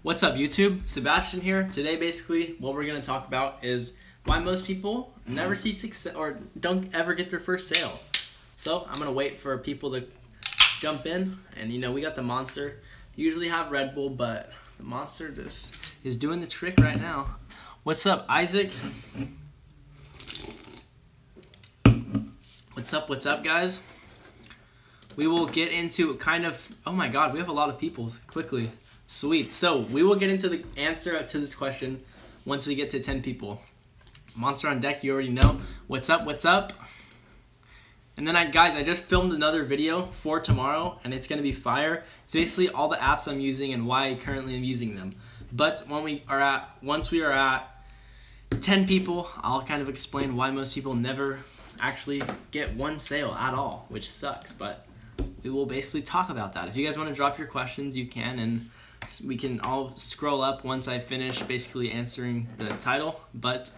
What's up YouTube? Sebastian here. Today basically what we're going to talk about is why most people never see success or don't ever get their first sale. So I'm going to wait for people to jump in, and you know, we got the Monster. Usually have Red Bull, but the Monster just is doing the trick right now. What's up, Isaac? What's up guys? We will get into kind of, oh my god, we have a lot of people quickly. Sweet. So we will get into the answer to this question once we get to 10 people. Monster on deck, you already know. What's up? And then guys, I just filmed another video for tomorrow, and it's going to be fire. It's basically all the apps I'm using and why I currently am using them. But once we are at 10 people, I'll kind of explain why most people never actually get one sale at all, which sucks, but we will basically talk about that. If you guys want to drop your questions, you can, and we can all scroll up once I finish basically answering the title. But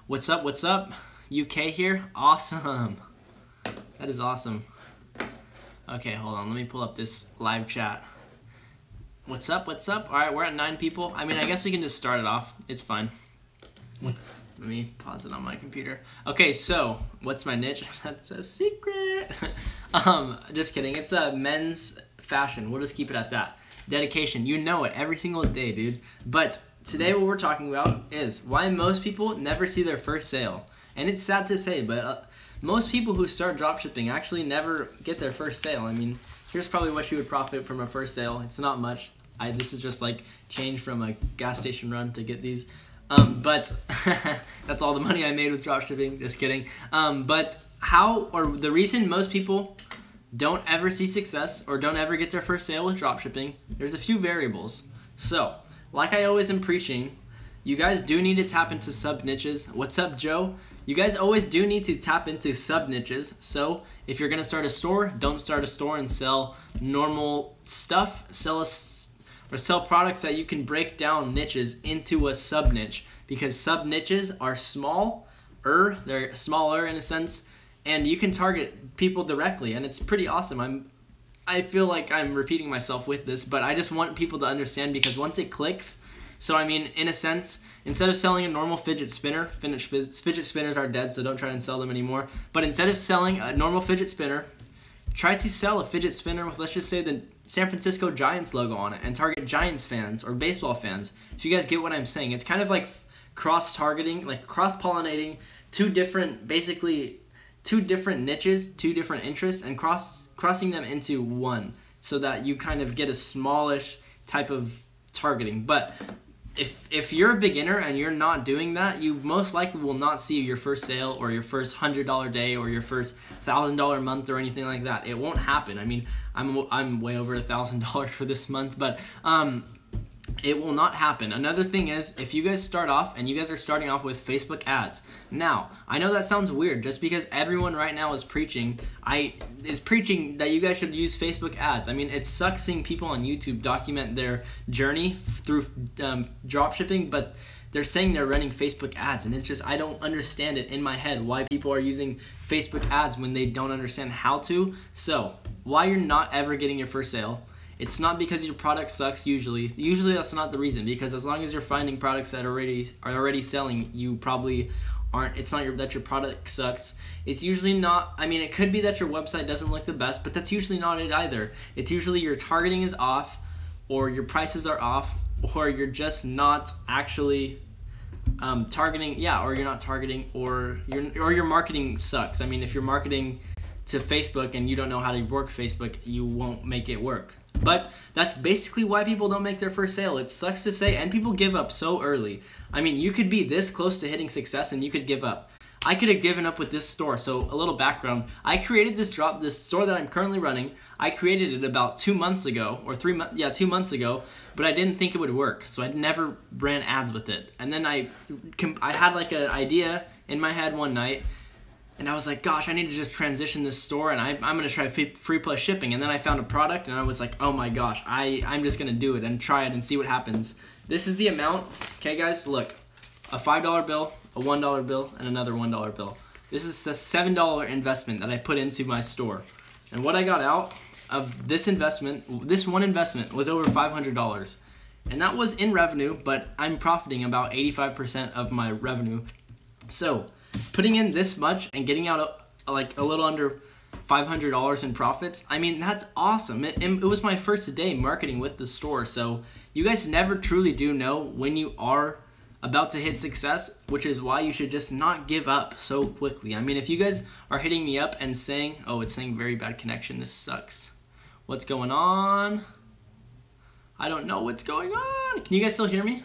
what's up? UK here? Awesome. That is awesome. Okay, hold on. Let me pull up this live chat. What's up? All right, we're at 9 people. I mean, I guess we can just start it off. It's fine. Let me pause it on my computer. Okay, so what's my niche? That's a secret. Just kidding. It's a men's fashion. We'll just keep it at that. Dedication. You know it every single day, dude. But today what we're talking about is why most people never see their first sale. And it's sad to say, but most people who start dropshipping actually never get their first sale. I mean, here's probably what you would profit from a first sale. It's not much. This is just like change from a gas station run to get these. But that's all the money I made with dropshipping. Just kidding. But the reason most people don't ever see success or don't ever get their first sale with dropshipping, there's a few variables. So, like I always am preaching, you guys do need to tap into sub niches. What's up, Joe? You guys always do need to tap into sub niches. So, if you're gonna start a store, don't start a store and sell normal stuff. Sell products that you can break down niches into a sub niche, because sub niches are they're smaller in a sense, and you can target people directly, and it's pretty awesome. I feel like I'm repeating myself with this, but I just want people to understand, because once it clicks, so I mean, in a sense, instead of selling a normal fidget spinner, fidget spinners are dead, so don't try and sell them anymore, but instead of selling a normal fidget spinner, try to sell a fidget spinner with, let's just say, the San Francisco Giants logo on it, and target Giants fans or baseball fans. If you guys get what I'm saying, it's kind of like cross-targeting, like cross-pollinating two different niches, two different interests, and crossing them into one, so that you kind of get a smallish type of targeting. But if you're a beginner and you're not doing that, you most likely will not see your first sale or your first $100 day or your first $1,000 month or anything like that. It won't happen. I mean, I'm way over $1,000 for this month, but it will not happen. Another thing is, if you guys start off and you guys are starting off with Facebook ads. Now, I know that sounds weird, just because everyone right now is preaching that you guys should use Facebook ads. I mean, it sucks seeing people on YouTube document their journey through dropshipping, but they're saying they're running Facebook ads, and it's just, I don't understand it in my head why people are using Facebook ads when they don't understand how to. So, why you're not ever getting your first sale, it's not because your product sucks usually. Usually that's not the reason, because as long as you're finding products that are already selling, you probably aren't. It's not that your product sucks. It's usually not. I mean, it could be that your website doesn't look the best, but that's usually not it either. It's usually your targeting is off, or your prices are off, or you're just not actually targeting. Yeah, or you're not targeting, or your marketing sucks. I mean, if you're marketing to Facebook and you don't know how to work Facebook, you won't make it work. But that's basically why people don't make their first sale. It sucks to say, and people give up so early. I mean, you could be this close to hitting success and you could give up. I could have given up with this store. So a little background. I created this store that I'm currently running. I created it about 2 months ago, or 2 months ago, but I didn't think it would work. So I never ran ads with it. And then I had like an idea in my head one night, and I was like, gosh, I need to just transition this store, and I'm going to try free plus shipping. And then I found a product, and I was like, oh my gosh, I'm just going to do it and try it and see what happens. This is the amount. Okay, guys, look. A $5 bill, a $1 bill, and another $1 bill. This is a $7 investment that I put into my store. And what I got out of this investment, this one investment, was over $500. And that was in revenue, but I'm profiting about 85% of my revenue. So putting in this much and getting out like a little under $500 in profits, I mean, that's awesome. It was my first day marketing with the store. So you guys never truly do know when you are about to hit success, which is why you should just not give up so quickly. I mean, if you guys are hitting me up and saying, oh, it's saying very bad connection, this sucks. What's going on? I don't know what's going on. Can you guys still hear me?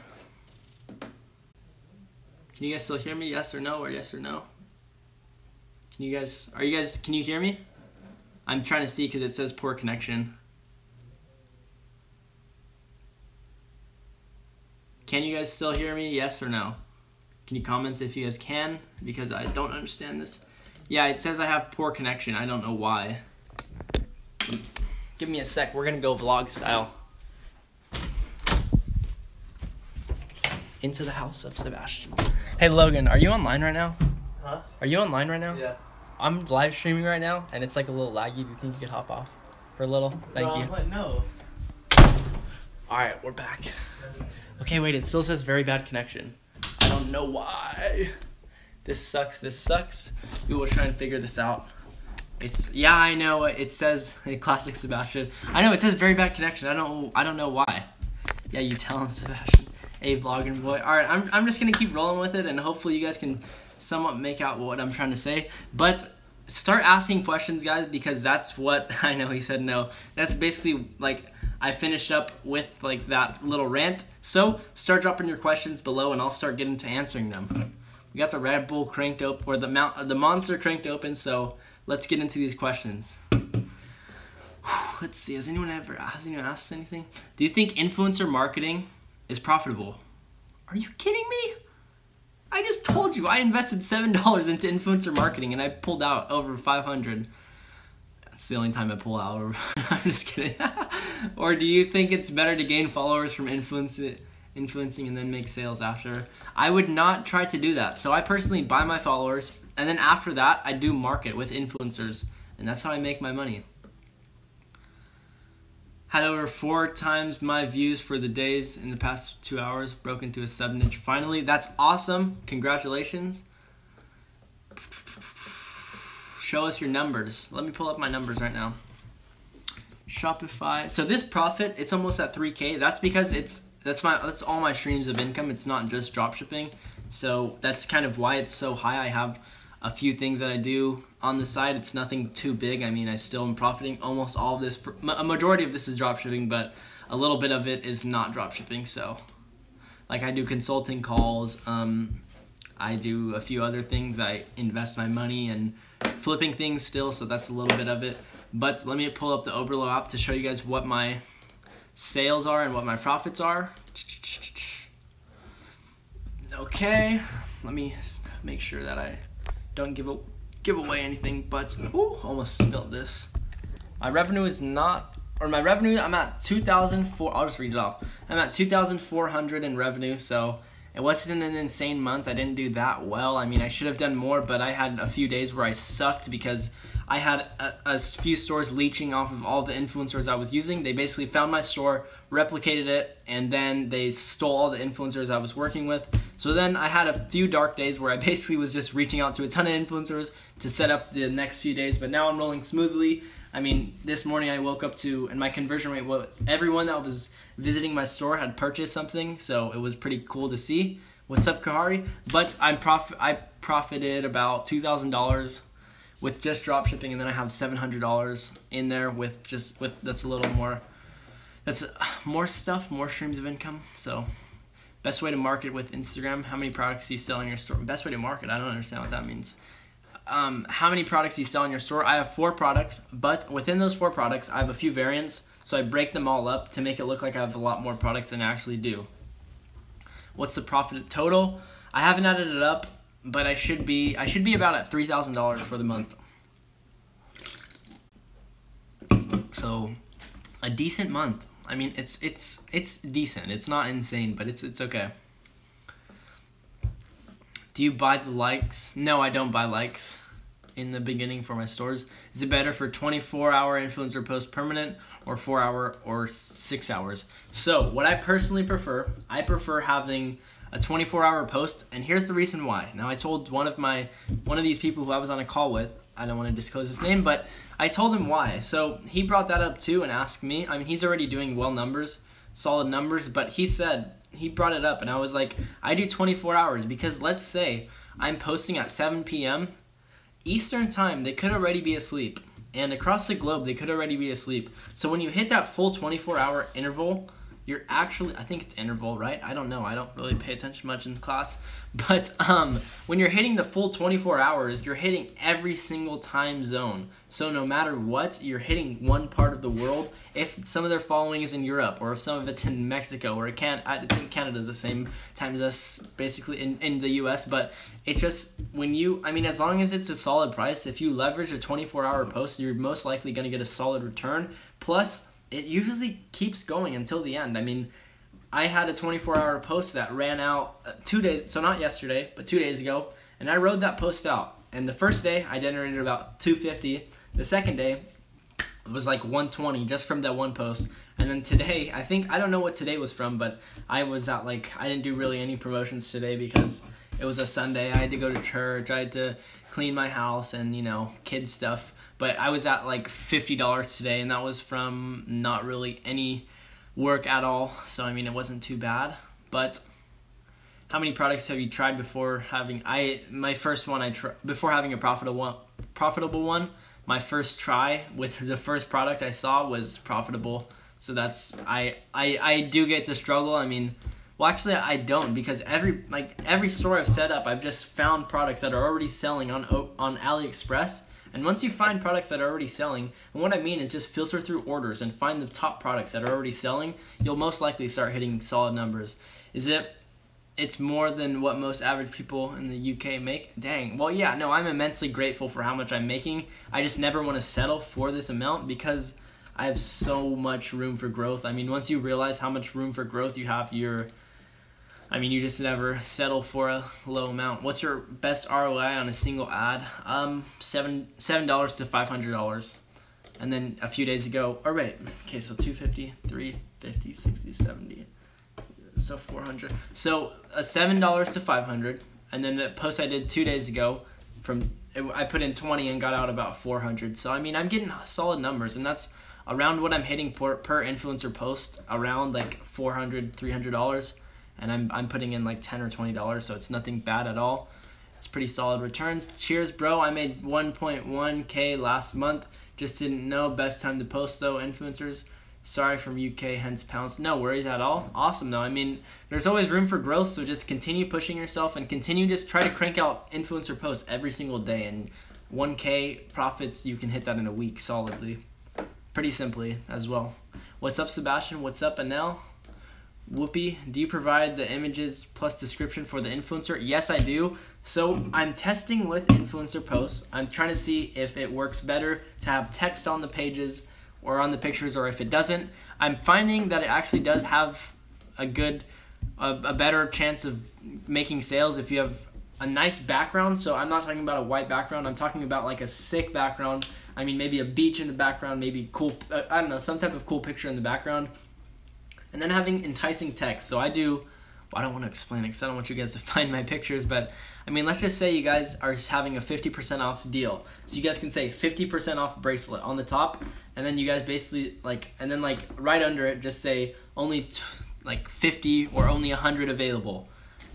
Can you guys still hear me? Yes or no, or yes or no? Can you guys hear me? I'm trying to see because it says poor connection. Can you guys still hear me? Yes or no? Can you comment if you guys can? Because I don't understand this. Yeah, it says I have poor connection. I don't know why. Give me a sec. We're going to go vlog style. Into the house of Sebastian. Hey, Logan, are you online right now? Huh? Are you online right now? Yeah. I'm live streaming right now, and it's like a little laggy. Do you think you could hop off for a little? Thank you. No. All right, we're back. Okay, wait, it still says very bad connection. I don't know why. This sucks. We will try and figure this out. Yeah, I know, it says, classic Sebastian. I know, it says very bad connection. I don't know why. Yeah, you tell him, Sebastian. Hey, vlogging boy. All right, I'm just gonna keep rolling with it, and hopefully you guys can somewhat make out what I'm trying to say. But start asking questions, guys, because that's what, I know he said no. That's basically like, I finished up with like that little rant. So start dropping your questions below and I'll start getting to answering them. We got the Red Bull cranked open, or the Monster cranked open, so let's get into these questions. Let's see, has anyone asked anything? Do you think influencer marketing is profitable? Are you kidding me? I just told you I invested $7 into influencer marketing and I pulled out over 500. That's the only time I pull out. I'm just kidding. Or do you think it's better to gain followers from influencing and then make sales after? I would not try to do that. So I personally buy my followers, and then after that, I do market with influencers, and that's how I make my money. Had over 4 times my views for the days in the past 2 hours, broke into a 7-inch. Finally, that's awesome. Congratulations. Show us your numbers. Let me pull up my numbers right now. Shopify. So this profit, it's almost at 3K. That's because that's all my streams of income. It's not just dropshipping. So that's kind of why it's so high. I have a few things that I do on the side. It's nothing too big. I mean, I still am profiting. Almost all of this, a majority of this is dropshipping, but a little bit of it is not dropshipping. So like I do consulting calls. I do a few other things. I invest my money in flipping things still, so that's a little bit of it. But let me pull up the Oberlo app to show you guys what my sales are and what my profits are. Okay, let me make sure that I don't give away anything, but ooh, almost spilled this. My revenue is not, or my revenue, I'm at 2,004, I'll just read it off. I'm at 2,400 in revenue, so it wasn't an insane month. I didn't do that well. I mean, I should have done more, but I had a few days where I sucked because I had a few stores leeching off of all the influencers I was using. They basically found my store, replicated it, and then they stole all the influencers I was working with. So then I had a few dark days where I basically was just reaching out to a ton of influencers to set up the next few days, but now I'm rolling smoothly. I mean, this morning I woke up to, and my conversion rate was, everyone that was visiting my store had purchased something, so it was pretty cool to see. What's up, Kahari? But I profited about $2,000 with just drop shipping, and then I have $700 in there with that's a little more, that's more stuff, more streams of income. So best way to market with Instagram. How many products do you sell in your store? Best way to market, I don't understand what that means. How many products do you sell in your store? I have 4 products, but within those 4 products, I have a few variants, so I break them all up to make it look like I have a lot more products than I actually do. What's the profit total? I haven't added it up, but I should be about at $3,000 for the month. So, a decent month. I mean, it's decent. It's not insane, but it's okay. Do you buy the likes? No, I don't buy likes in the beginning for my stores. Is it better for 24-hour influencer post permanent or 4 hour or 6 hours. So what I personally prefer, I prefer having a 24-hour post, and here's the reason why. Now I told one of these people who I was on a call with, I don't want to disclose his name, but I told him why. So he brought that up too and asked me. I mean, he's already doing solid numbers, but he brought it up, and I was like, I do 24 hours because let's say I'm posting at 7 p.m. Eastern time, they could already be asleep. And across the globe, they could already be asleep. So when you hit that full 24-hour interval, you're actually, I think it's interval, right? I don't know. I don't really pay attention much in class. But when you're hitting the full 24 hours, you're hitting every single time zone. So no matter what, you're hitting one part of the world. If some of their following is in Europe, or if some of it's in Mexico, or I think Canada's the same time as us, basically in the US. But it just, as long as it's a solid price, if you leverage a 24-hour post, you're most likely going to get a solid return. Plus, it usually keeps going until the end. I mean, I had a 24-hour post that ran out 2 days, so not yesterday, but 2 days ago, and I rode that post out. And the first day, I generated about $250. The second day, it was like $120 just from that one post. And then today, I don't know what today was from, but I was at I didn't do really any promotions today because it was a Sunday. I had to go to church. I had to clean my house and, kid stuff. But I was at like $50 today, and that was from not really any work at all. So, it wasn't too bad. But how many products have you tried before having, my first one, before having a profitable one, my first try with the first product I saw was profitable. So that's, I do get the struggle. Well, actually, I don't, because every store I've set up, I've just found products that are already selling on AliExpress. And once you find products that are already selling, and what I mean is just filter through orders and find the top products that are already selling, you'll most likely start hitting solid numbers. It's more than what most average people in the UK make? Dang. Well, yeah, no, I'm immensely grateful for how much I'm making. I just never want to settle for this amount because I have so much room for growth. Once you realize how much room for growth you have, you just never settle for a low amount. What's your best ROI on a single ad? $7 to $500. And then a few days ago, so 250, 350, 60, 70, so 400. So $7 to 500. And then the post I did 2 days ago, I put in 20 and got out about 400. So I'm getting solid numbers, and that's around what I'm hitting per influencer post, around like $400, $300. And I'm putting in like $10 or $20, so it's nothing bad at all. It's pretty solid returns. Cheers, bro. I made 1.1K last month. Just didn't know. Best time to post, though, influencers. Sorry from UK, hence pounds. No worries at all. Awesome, though. There's always room for growth, so just continue pushing yourself and continue just try to crank out influencer posts every single day. And 1K profits, you can hit that in a week solidly. Pretty simply as well. What's up, Sebastian? What's up, Anel? Whoopi, do you provide the images plus description for the influencer? Yes, I do. So I'm testing with influencer posts. I'm trying to see if it works better to have text on the pages or on the pictures, or if it doesn't. I'm finding that it actually does have a better chance of making sales if you have a nice background. So I'm not talking about a white background. I'm talking about like a sick background. Maybe a beach in the background, maybe cool, I don't know, some type of cool picture in the background. And then having enticing text. So I don't want to explain it because I don't want you guys to find my pictures, but let's just say you guys are having a 50% off deal. So you guys can say 50% off bracelet on the top, and then you guys basically right under it, just say only 50 or only 100 available.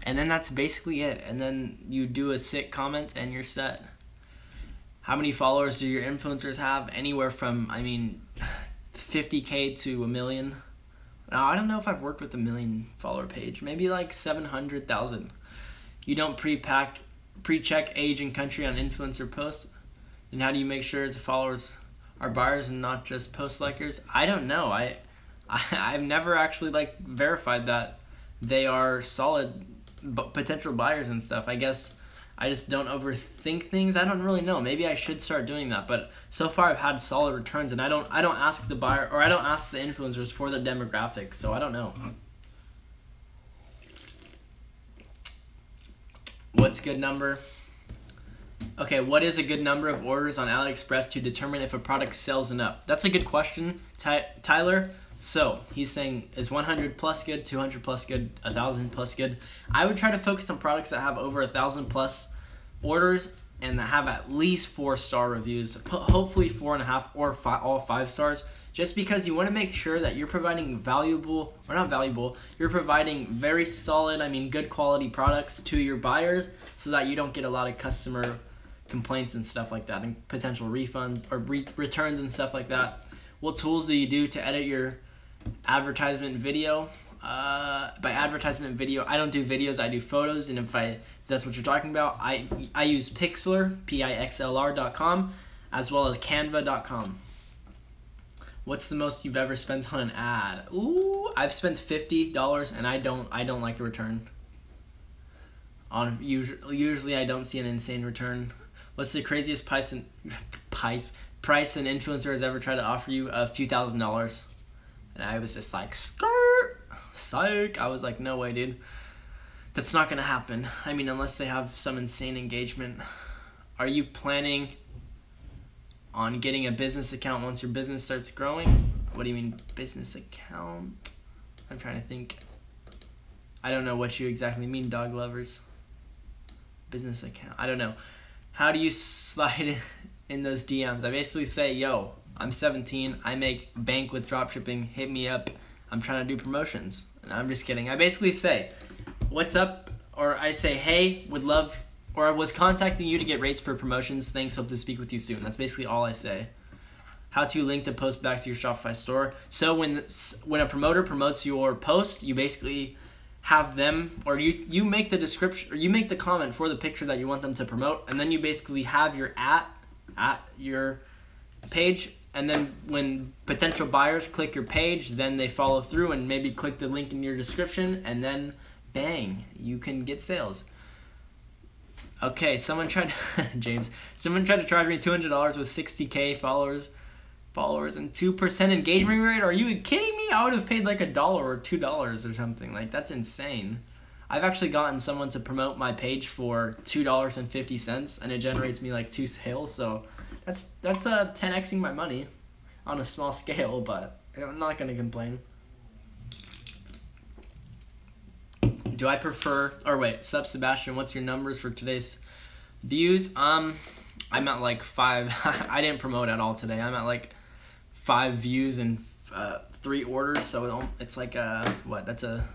And then that's basically it. And then you do a sick comment and you're set. How many followers do your influencers have? Anywhere from, 50K to 1 million. Now, I don't know if I've worked with a 1 million follower page. Maybe like 700,000. You don't pre-check age and country on influencer posts? And how do you make sure the followers are buyers and not just post likers? I don't know. I've never actually verified that they are solid potential buyers and stuff. I guess I just don't overthink things. I don't really know. Maybe I should start doing that. But so far I've had solid returns, and I don't ask the buyer, or I don't ask the influencers for their demographics, so I don't know. What's good number? Okay, what is a good number of orders on AliExpress to determine if a product sells enough? That's a good question, Tyler. So he's saying, is 100 plus good, 200 plus good, 1,000 plus good? I would try to focus on products that have over 1,000 plus orders and that have at least 4-star reviews, hopefully 4.5 or all 5 stars, just because you want to make sure that you're providing you're providing very solid, good quality products to your buyers so that you don't get a lot of customer complaints and stuff like that, and potential refunds or returns and stuff like that. What tools do you do to edit your advertisement video? By advertisement video, I don't do videos, I do photos, and if that's what you're talking about, I use Pixlr, Pixlr.com, as well as Canva.com. What's the most you've ever spent on an ad? Ooh, I've spent $50, and I don't like the return. Usually I don't see an insane return. What's the craziest price an influencer has ever tried to offer you? A few $1,000s. And I was just like, skirt, psych. I was like, no way, dude. That's not gonna happen. Unless they have some insane engagement. Are you planning on getting a business account once your business starts growing? What do you mean, business account? I'm trying to think. I don't know what you exactly mean, dog lovers. Business account. I don't know. How do you slide in those DMs? I basically say, yo, I'm 17. I make bank with dropshipping. Hit me up. I'm trying to do promotions. And I'm just kidding. I basically say, what's up? Or I say, hey, would love, or I was contacting you to get rates for promotions. Thanks. Hope to speak with you soon. That's basically all I say. How to link the post back to your Shopify store. So when a promoter promotes your post, you basically have them, or you make the description, or you make the comment for the picture that you want them to promote, and then you basically have your at your page, and then when potential buyers click your page, then they follow through and maybe click the link in your description, and then bang, you can get sales. Okay, someone tried to charge me $200 with 60K followers and 2% engagement rate. Are you kidding me? I would have paid like $1 or $2 or something. Like, that's insane. I've actually gotten someone to promote my page for $2.50, and it generates me like 2 sales. So that's 10xing my money on a small scale, but I'm not gonna complain. Do I prefer? Or wait, Sup Sebastian, what's your numbers for today's views? I'm at like 5. I didn't promote at all today. I'm at like 5 views and 3 orders, so it's like what? That's a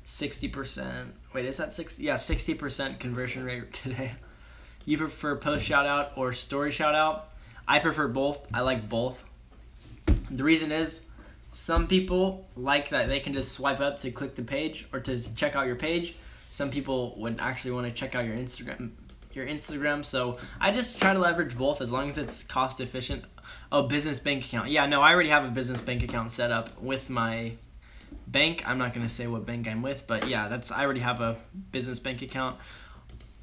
60%. Wait, is that 60? Yeah, 60% conversion rate today. You prefer post shout out or story shout out? I prefer both. I like both. The reason is, some people like that they can just swipe up to click the page or to check out your page. Some people would actually want to check out your Instagram. So I just try to leverage both as long as it's cost efficient. Oh, business bank account. Yeah, no, I already have a business bank account set up with my bank. I'm not going to say what bank I'm with, but yeah, I already have a business bank account.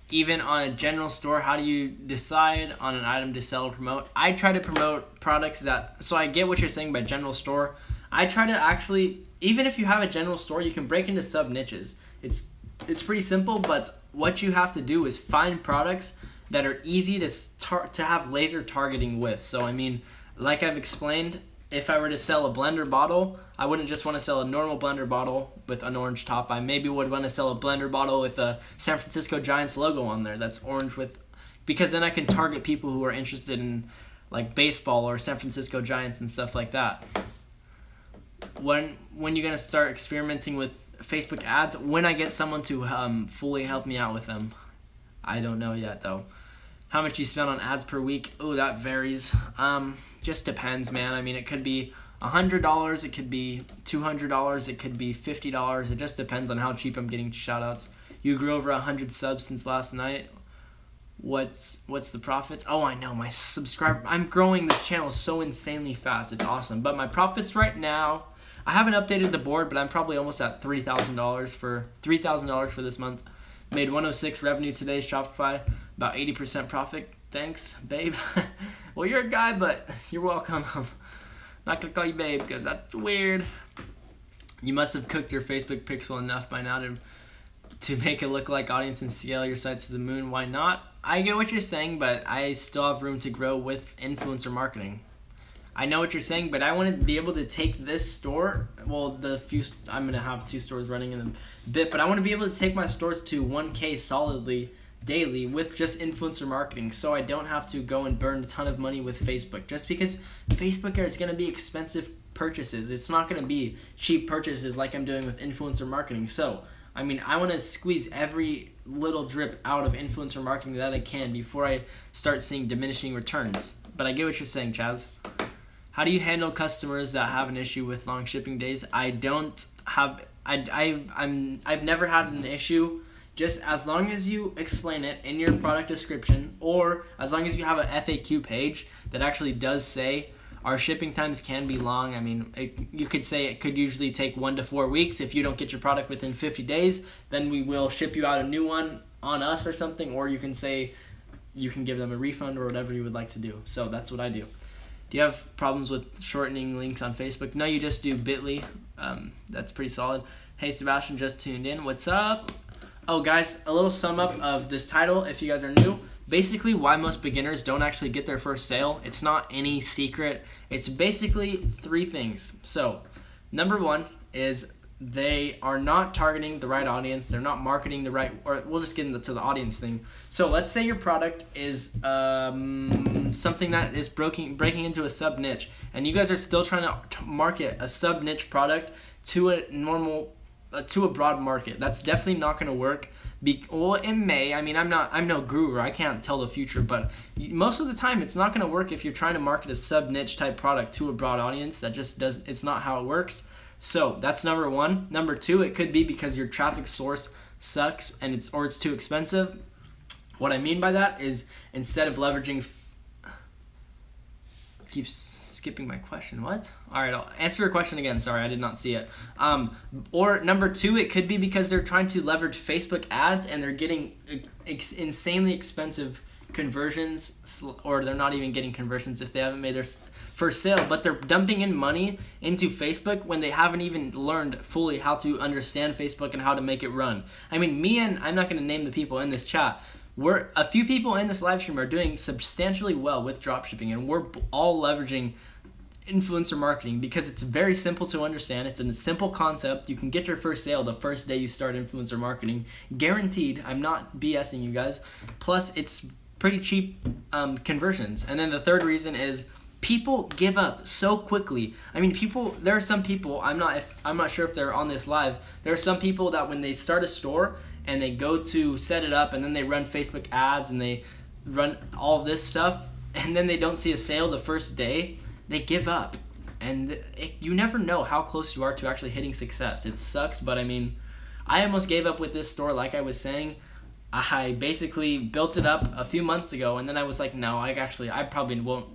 Even on a general store, how do you decide on an item to sell or promote? I try to promote products so I get what you're saying by general store. I try to actually, even if you have a general store, you can break into sub niches. It's pretty simple, but what you have to do is find products that are easy to have laser targeting with. So like I've explained, if I were to sell a blender bottle, I wouldn't just want to sell a normal blender bottle with an orange top. I maybe would want to sell a blender bottle with a San Francisco Giants logo on there that's orange because then I can target people who are interested in like baseball or San Francisco Giants and stuff like that. When you're gonna start experimenting with Facebook ads? When I get someone to fully help me out with them. I don't know yet though. How much you spend on ads per week? Oh, that varies. Just depends, man. It could be $100, it could be $200, it could be $50. It just depends on how cheap I'm getting shoutouts. You grew over 100 subs since last night. What's the profits? Oh, I know, my subscriber. I'm growing this channel so insanely fast. It's awesome. But my profits right now, I haven't updated the board, but I'm probably almost at $3,000 for this month. Made 106 revenue today, Shopify, about 80% profit. Thanks, babe. Well, you're a guy, but you're welcome. I'm not gonna call you babe because that's weird. You must have cooked your Facebook pixel enough by now to make it look like audience and scale your site to the moon. Why not? I get what you're saying, but I still have room to grow with influencer marketing. I know what you're saying, but I want to be able to take this store, well, I'm going to have 2 stores running in a bit, but I want to be able to take my stores to 1K solidly daily with just influencer marketing, so I don't have to go and burn a ton of money with Facebook, just because Facebook is going to be expensive purchases. It's not going to be cheap purchases like I'm doing with influencer marketing. So I mean, I want to squeeze every little drip out of influencer marketing that I can before I start seeing diminishing returns. But I get what you're saying, Chaz. How do you handle customers that have an issue with long shipping days? I've never had an issue. Just as long as you explain it in your product description, or as long as you have an FAQ page that actually does say our shipping times can be long. I mean, you could say it could usually take 1 to 4 weeks. If you don't get your product within 50 days, then we will ship you out a new one on us or something. Or you can say you can give them a refund or whatever you would like to do. So that's what I do. Do you have problems with shortening links on Facebook? No, you just do bit.ly. That's pretty solid. Hey, Sebastian, just tuned in. What's up? Oh, guys, a little sum up of this title if you guys are new. Basically, why most beginners don't actually get their first sale. It's not any secret. It's basically 3 things. So, number 1 is they are not targeting the right audience. They're not marketing the right, or we'll just get into the audience thing. So, let's say your product is something that is breaking into a sub niche, and you guys are still trying to market a sub niche product to a broad market. That's definitely not going to work. Well, it may. I mean, I'm no guru. I can't tell the future, but most of the time, it's not going to work if you're trying to market a sub niche type product to a broad audience. That just does. It's not how it works. So that's number 1. Number 2, it could be because your traffic source sucks and it's too expensive. What I mean by that is instead of leveraging. Keeps skipping my question. What? All right, I'll answer your question again. Sorry, I did not see it. Or number 2, it could be because they're trying to leverage Facebook ads and they're getting insanely expensive conversions, or they're not even getting conversions if they haven't made their first sale, but they're dumping in money into Facebook when they haven't even learned fully how to understand Facebook and how to make it run. I mean, I'm not going to name the people in this chat. A few people in this live stream are doing substantially well with dropshipping, and we're all leveraging influencer marketing because it's very simple to understand. It's a simple concept. You can get your first sale the first day you start influencer marketing. Guaranteed. I'm not BSing you guys. Plus, it's pretty cheap conversions. And then the third reason is people give up so quickly. I mean, there are some people, I'm not sure if they're on this live, there are some people that when they start a store and they go to set it up and then they run Facebook ads and they run all this stuff and then they don't see a sale the first day, they give up. And you never know how close you are to actually hitting success. It sucks, but I mean, I almost gave up with this store like I was saying. I basically built it up a few months ago and then I was like, no, I probably won't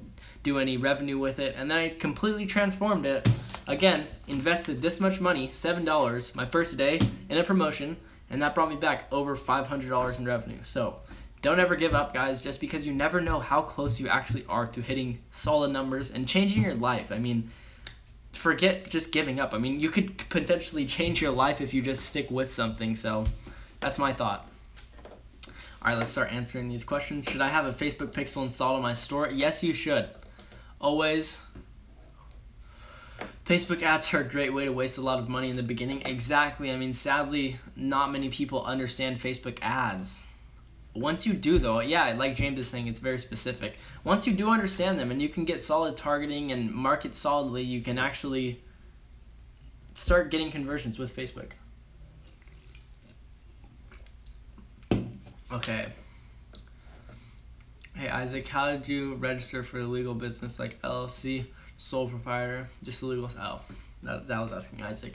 do any revenue with it. And then I completely transformed it. Again, invested this much money, $7, my first day in a promotion, and that brought me back over $500 in revenue. So don't ever give up, guys, just because you never know how close you actually are to hitting solid numbers and changing your life. I mean, forget just giving up. I mean, you could potentially change your life if you just stick with something. So that's my thought. All right, let's start answering these questions. Should I have a Facebook pixel installed on my store? Yes, you should. Always. Facebook ads are a great way to waste a lot of money in the beginning. Exactly. I mean, sadly, not many people understand Facebook ads. Once you do, though, yeah, like James is saying, it's very specific. Once you do understand them and you can get solid targeting and market solidly, you can actually start getting conversions with Facebook. Okay. Hey, Isaac, how did you register for a legal business like LLC? Sole proprietor, just illegal. Oh, that was asking Isaac.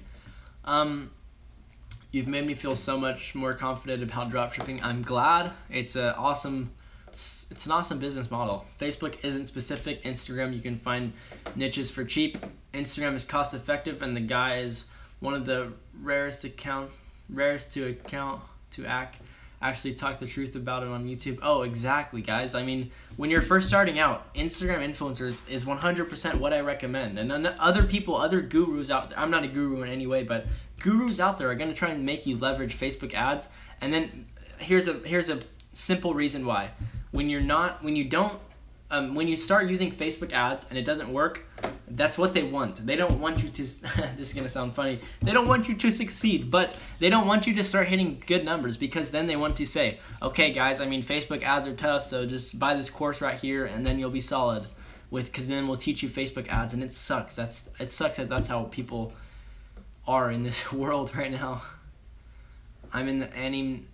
You've made me feel so much more confident about dropshipping. I'm glad. It's an awesome business model. Facebook isn't specific. Instagram, you can find niches for cheap. Instagram is cost effective, and the guy is one of the rarest to actually talk the truth about it on YouTube. Oh, exactly, guys. I mean, when you're first starting out, Instagram influencers is 100% what I recommend. And other gurus out there, I'm not a guru in any way, but gurus out there are going to try and make you leverage Facebook ads. And then here's a simple reason why. When you start using Facebook ads and it doesn't work, that's what they want. They don't want you to, this is going to sound funny, they don't want you to succeed, but they don't want you to start hitting good numbers, because then they want to say, okay guys, I mean, Facebook ads are tough, so just buy this course right here and then you'll be solid, because then we'll teach you Facebook ads. And it sucks. It sucks that that's how people are in this world right now. I'm in the anime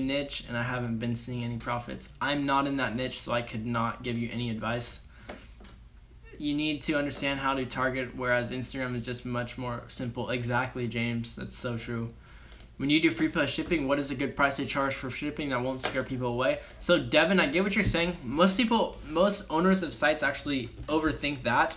niche and I haven't been seeing any profits. I'm not in that niche, so I could not give you any advice. You need to understand how to target, whereas Instagram is just much more simple. Exactly, James. That's so true. When you do free plus shipping, what is a good price to charge for shipping that won't scare people away? So Devin, I get what you're saying. Most owners of sites actually overthink that.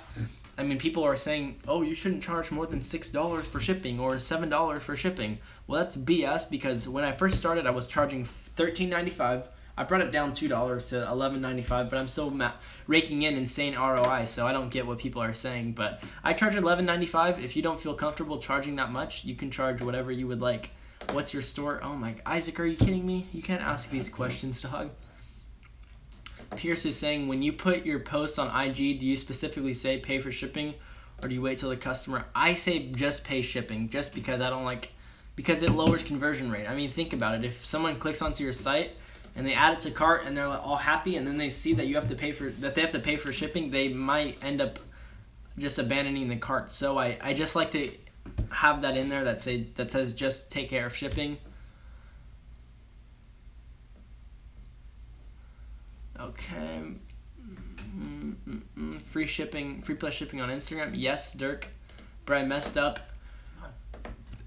I mean, people are saying, oh, you shouldn't charge more than $6 for shipping or $7 for shipping. Well, that's BS, because when I first started, I was charging $13.95. I brought it down $2 to $11.95, but I'm still raking in insane ROI, so I don't get what people are saying. But I charge $11.95. If you don't feel comfortable charging that much, you can charge whatever you would like. What's your store? Oh my, Isaac, are you kidding me? You can't ask these questions, dog. Pierce is saying, when you put your post on IG, do you specifically say pay for shipping, or do you wait till the customer? I say just pay shipping, just because I don't like, because it lowers conversion rate. I mean, think about it. If someone clicks onto your site and they add it to cart and they're all happy, and then they see that they have to pay for shipping, they might end up just abandoning the cart. So I just like to have that in there that says just take care of shipping. Okay. Free plus shipping on Instagram. Yes, Dirk. But I messed up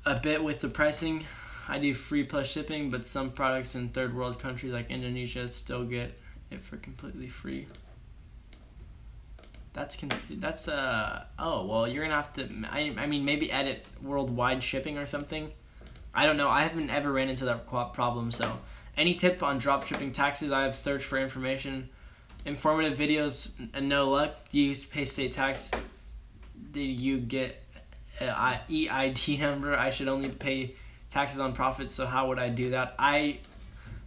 a bit with the pricing. I do free plus shipping, but some products in third world countries like Indonesia still get it for completely free. Oh, well, you're gonna have to, I mean, maybe edit worldwide shipping or something. I don't know. I haven't ever ran into that problem. So any tip on drop shipping taxes? I have searched for information. Informative videos and no luck. Do you pay state tax? Did you get EID number? I should only pay taxes on profits, so how would I do that?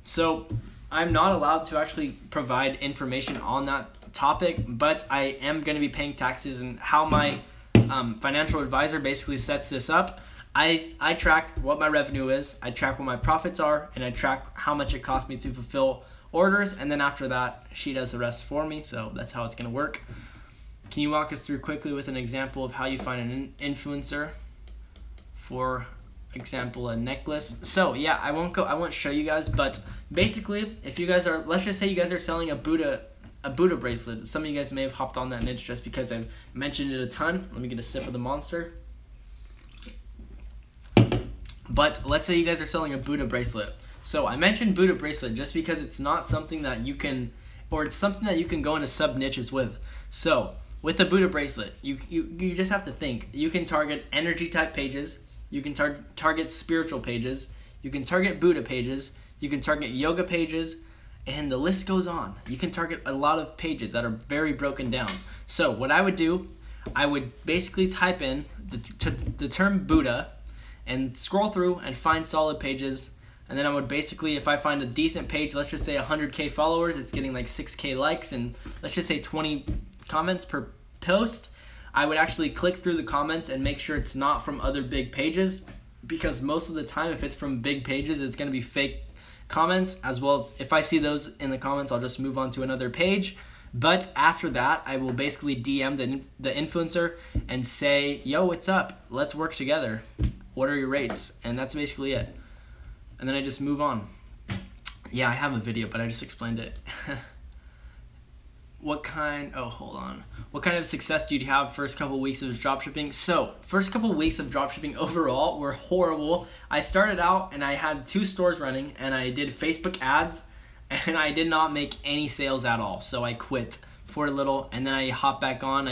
So I'm not allowed to actually provide information on that topic, but I am going to be paying taxes, and how my financial advisor basically sets this up. I track what my revenue is, I track what my profits are, and I track how much it costs me to fulfill orders, and then after that, she does the rest for me, so that's how it's going to work. Can you walk us through quickly with an example of how you find an influencer? For example, a necklace. So yeah, I won't show you guys, but basically, if you guys are, let's just say you guys are selling a Buddha bracelet. Some of you guys may have hopped on that niche just because I've mentioned it a ton. Let me get a sip of the Monster. But let's say you guys are selling a Buddha bracelet. So I mentioned Buddha bracelet just because it's not something that you can, or it's something that you can go into sub niches with. So with the Buddha bracelet, you just have to think. You can target energy type pages. You can target spiritual pages. You can target Buddha pages. You can target yoga pages. And the list goes on. You can target a lot of pages that are very broken down. So what I would do, I would basically type in the term Buddha and scroll through and find solid pages. And then I would basically, if I find a decent page, let's just say 100K followers, it's getting like 6K likes, and let's just say 20 comments per post, I would actually click through the comments and make sure it's not from other big pages, because most of the time if it's from big pages, it's going to be fake comments as well. If I see those in the comments, I'll just move on to another page. But after that, I will basically DM the influencer and say, yo, what's up? Let's work together. What are your rates? And that's basically it. And then I just move on. Yeah, I have a video, but I just explained it. What kind of success do you have first couple weeks of dropshipping? So, first couple weeks of dropshipping overall were horrible. I started out and I had 2 stores running, and I did Facebook ads, and I did not make any sales at all. So I quit for a little, and then I hopped back on,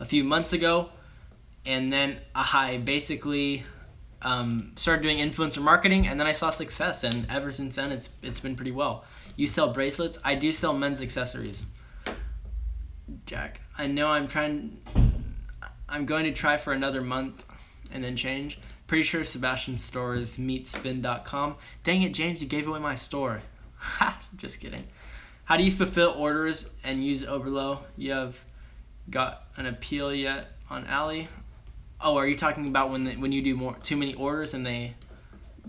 a few months ago, and then I basically started doing influencer marketing, and then I saw success, and ever since then it's been pretty well. You sell bracelets? I do sell men's accessories. Jack, I know I'm going to try for another month and then change. Pretty sure Sebastian's store is meetspin.com. Dang it, James, you gave away my store. Just kidding. How do you fulfill orders and use Overflow? You have got an appeal yet on Ali? Oh, are you talking about when you do too many orders and they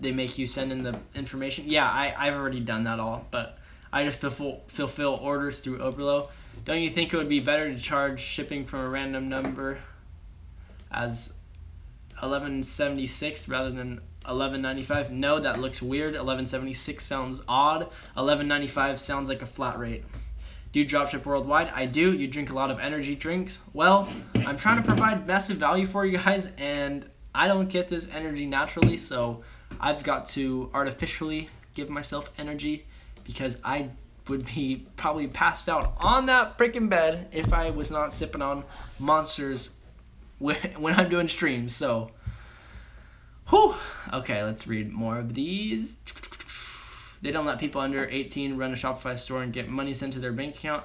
make you send in the information? Yeah, I've already done that all, but I just fulfill orders through Overflow. Don't you think it would be better to charge shipping from a random number as $11.76 rather than $11.95? No, that looks weird. $11.76 sounds odd. $11.95 sounds like a flat rate. Do you dropship worldwide? I do. You drink a lot of energy drinks? Well, I'm trying to provide massive value for you guys, and I don't get this energy naturally, so I've got to artificially give myself energy because I would be probably passed out on that freaking bed if I was not sipping on Monsters when I'm doing streams. So, whew. Okay, let's read more of these. They don't let people under 18 run a Shopify store and get money sent to their bank account.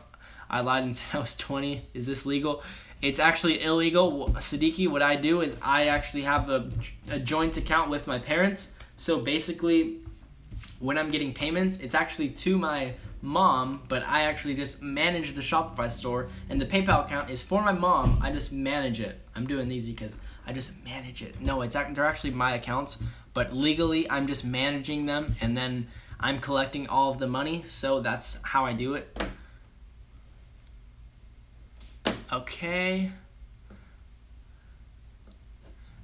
I lied and said I was 20. Is this legal? It's actually illegal. Siddiqui, what I do is I actually have a joint account with my parents. So basically, when I'm getting payments, it's actually to my mom, but I actually just manage the Shopify store, and the PayPal account is for my mom. I just manage it. I'm doing these because I just manage it. No, they're actually my accounts, but legally I'm just managing them, and then I'm collecting all of the money, so that's how I do it. Okay.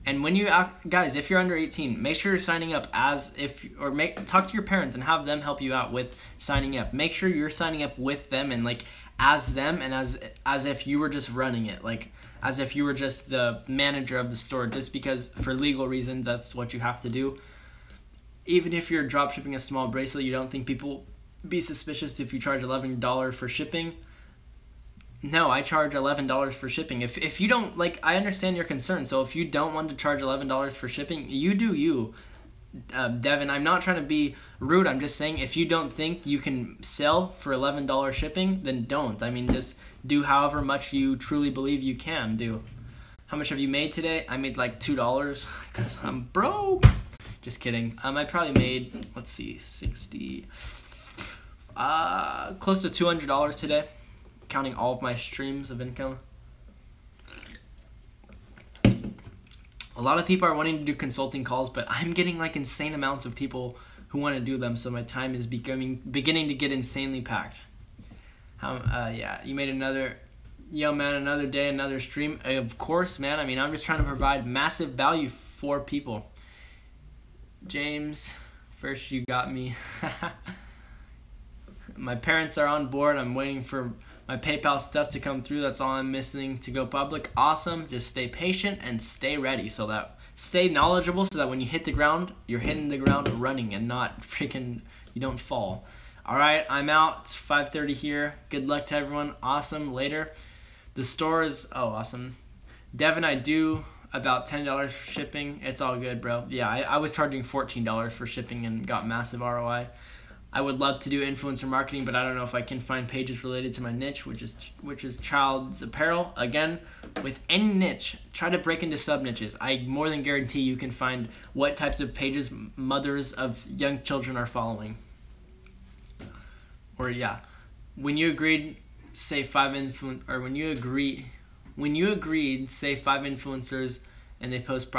And when you guys, if you're under 18, make sure you're signing up talk to your parents and have them help you out with signing up. Make sure you're signing up with them and like as them and as if you were just running it, like as if you were just the manager of the store, just because for legal reasons that's what you have to do. Even if you're drop shipping a small bracelet, you don't think people be suspicious if you charge $11 for shipping? No, I charge $11 for shipping. If you don't, like, I understand your concern. So if you don't want to charge $11 for shipping, you do you. Devin, I'm not trying to be rude. I'm just saying if you don't think you can sell for $11 shipping, then don't. I mean, just do however much you truly believe you can do. How much have you made today? I made like $2 because I'm broke. Just kidding. I probably made, let's see, 60, close to $200 today, counting all of my streams of income. A lot of people are wanting to do consulting calls, but I'm getting like insane amounts of people who want to do them, so my time is beginning to get insanely packed. Yeah, you made another, yo man, another day, another stream. Of course, man. I mean, I'm just trying to provide massive value for people. James, first you got me. My parents are on board. I'm waiting for my PayPal stuff to come through. That's all I'm missing to go public. Awesome. Just stay patient and stay ready, stay knowledgeable so that when you hit the ground, you're hitting the ground running and not freaking, you don't fall. All right, I'm out. It's 5:30 here. Good luck to everyone. Awesome. Later. The store is, oh, awesome. Devin, I do about $10 for shipping. It's all good, bro. Yeah, I was charging $14 for shipping and got massive ROI. I would love to do influencer marketing, but I don't know if I can find pages related to my niche, which is child's apparel. Again, with any niche, try to break into sub niches. I more than guarantee you can find what types of pages mothers of young children are following. Or yeah, when you agreed, say when you agreed, say 5 influencers and they post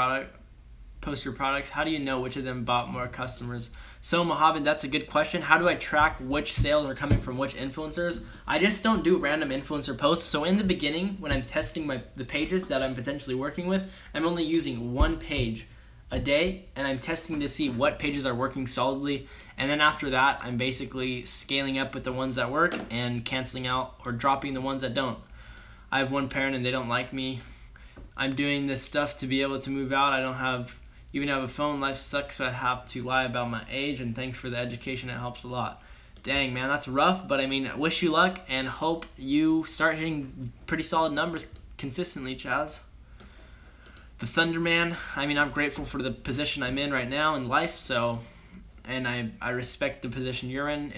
your products, how do you know which of them bought more customers? So Mohammed, that's a good question. How do I track which sales are coming from which influencers? I just don't do random influencer posts. So in the beginning, when I'm testing the pages that I'm potentially working with, I'm only using one page a day, and I'm testing to see what pages are working solidly. And then after that, I'm basically scaling up with the ones that work and canceling out or dropping the ones that don't. I have one parent and they don't like me. I'm doing this stuff to be able to move out. I don't even have a phone. Life sucks, so I have to lie about my age, and thanks for the education. It helps a lot. Dang, man, that's rough, but I mean, I wish you luck and hope you start hitting pretty solid numbers consistently, Chaz. The Thunderman, I mean, I'm grateful for the position I'm in right now in life, so, and I respect the position you're in.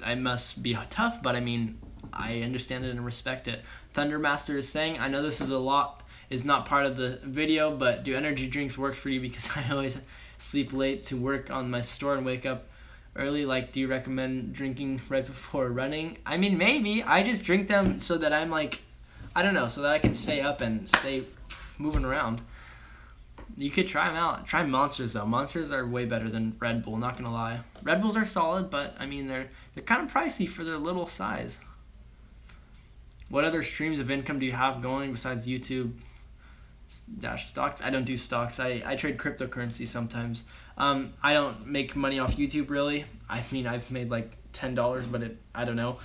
I must be tough, but I mean, I understand it and respect it. Thundermaster is saying, I know this is not part of the video, but do energy drinks work for you? Because I always sleep late to work on my store and wake up early. Like, do you recommend drinking right before running? I mean, maybe. I just drink them so that I'm like, I don't know, so that I can stay up and stay moving around. You could try them out. Try Monsters though. Monsters are way better than Red Bull, not gonna lie. Red Bulls are solid, but I mean they're kind of pricey for their little size. What other streams of income do you have going besides YouTube dash stocks? I don't do stocks. I trade cryptocurrency sometimes. I don't make money off YouTube really. I mean I've made like $10, but I don't know.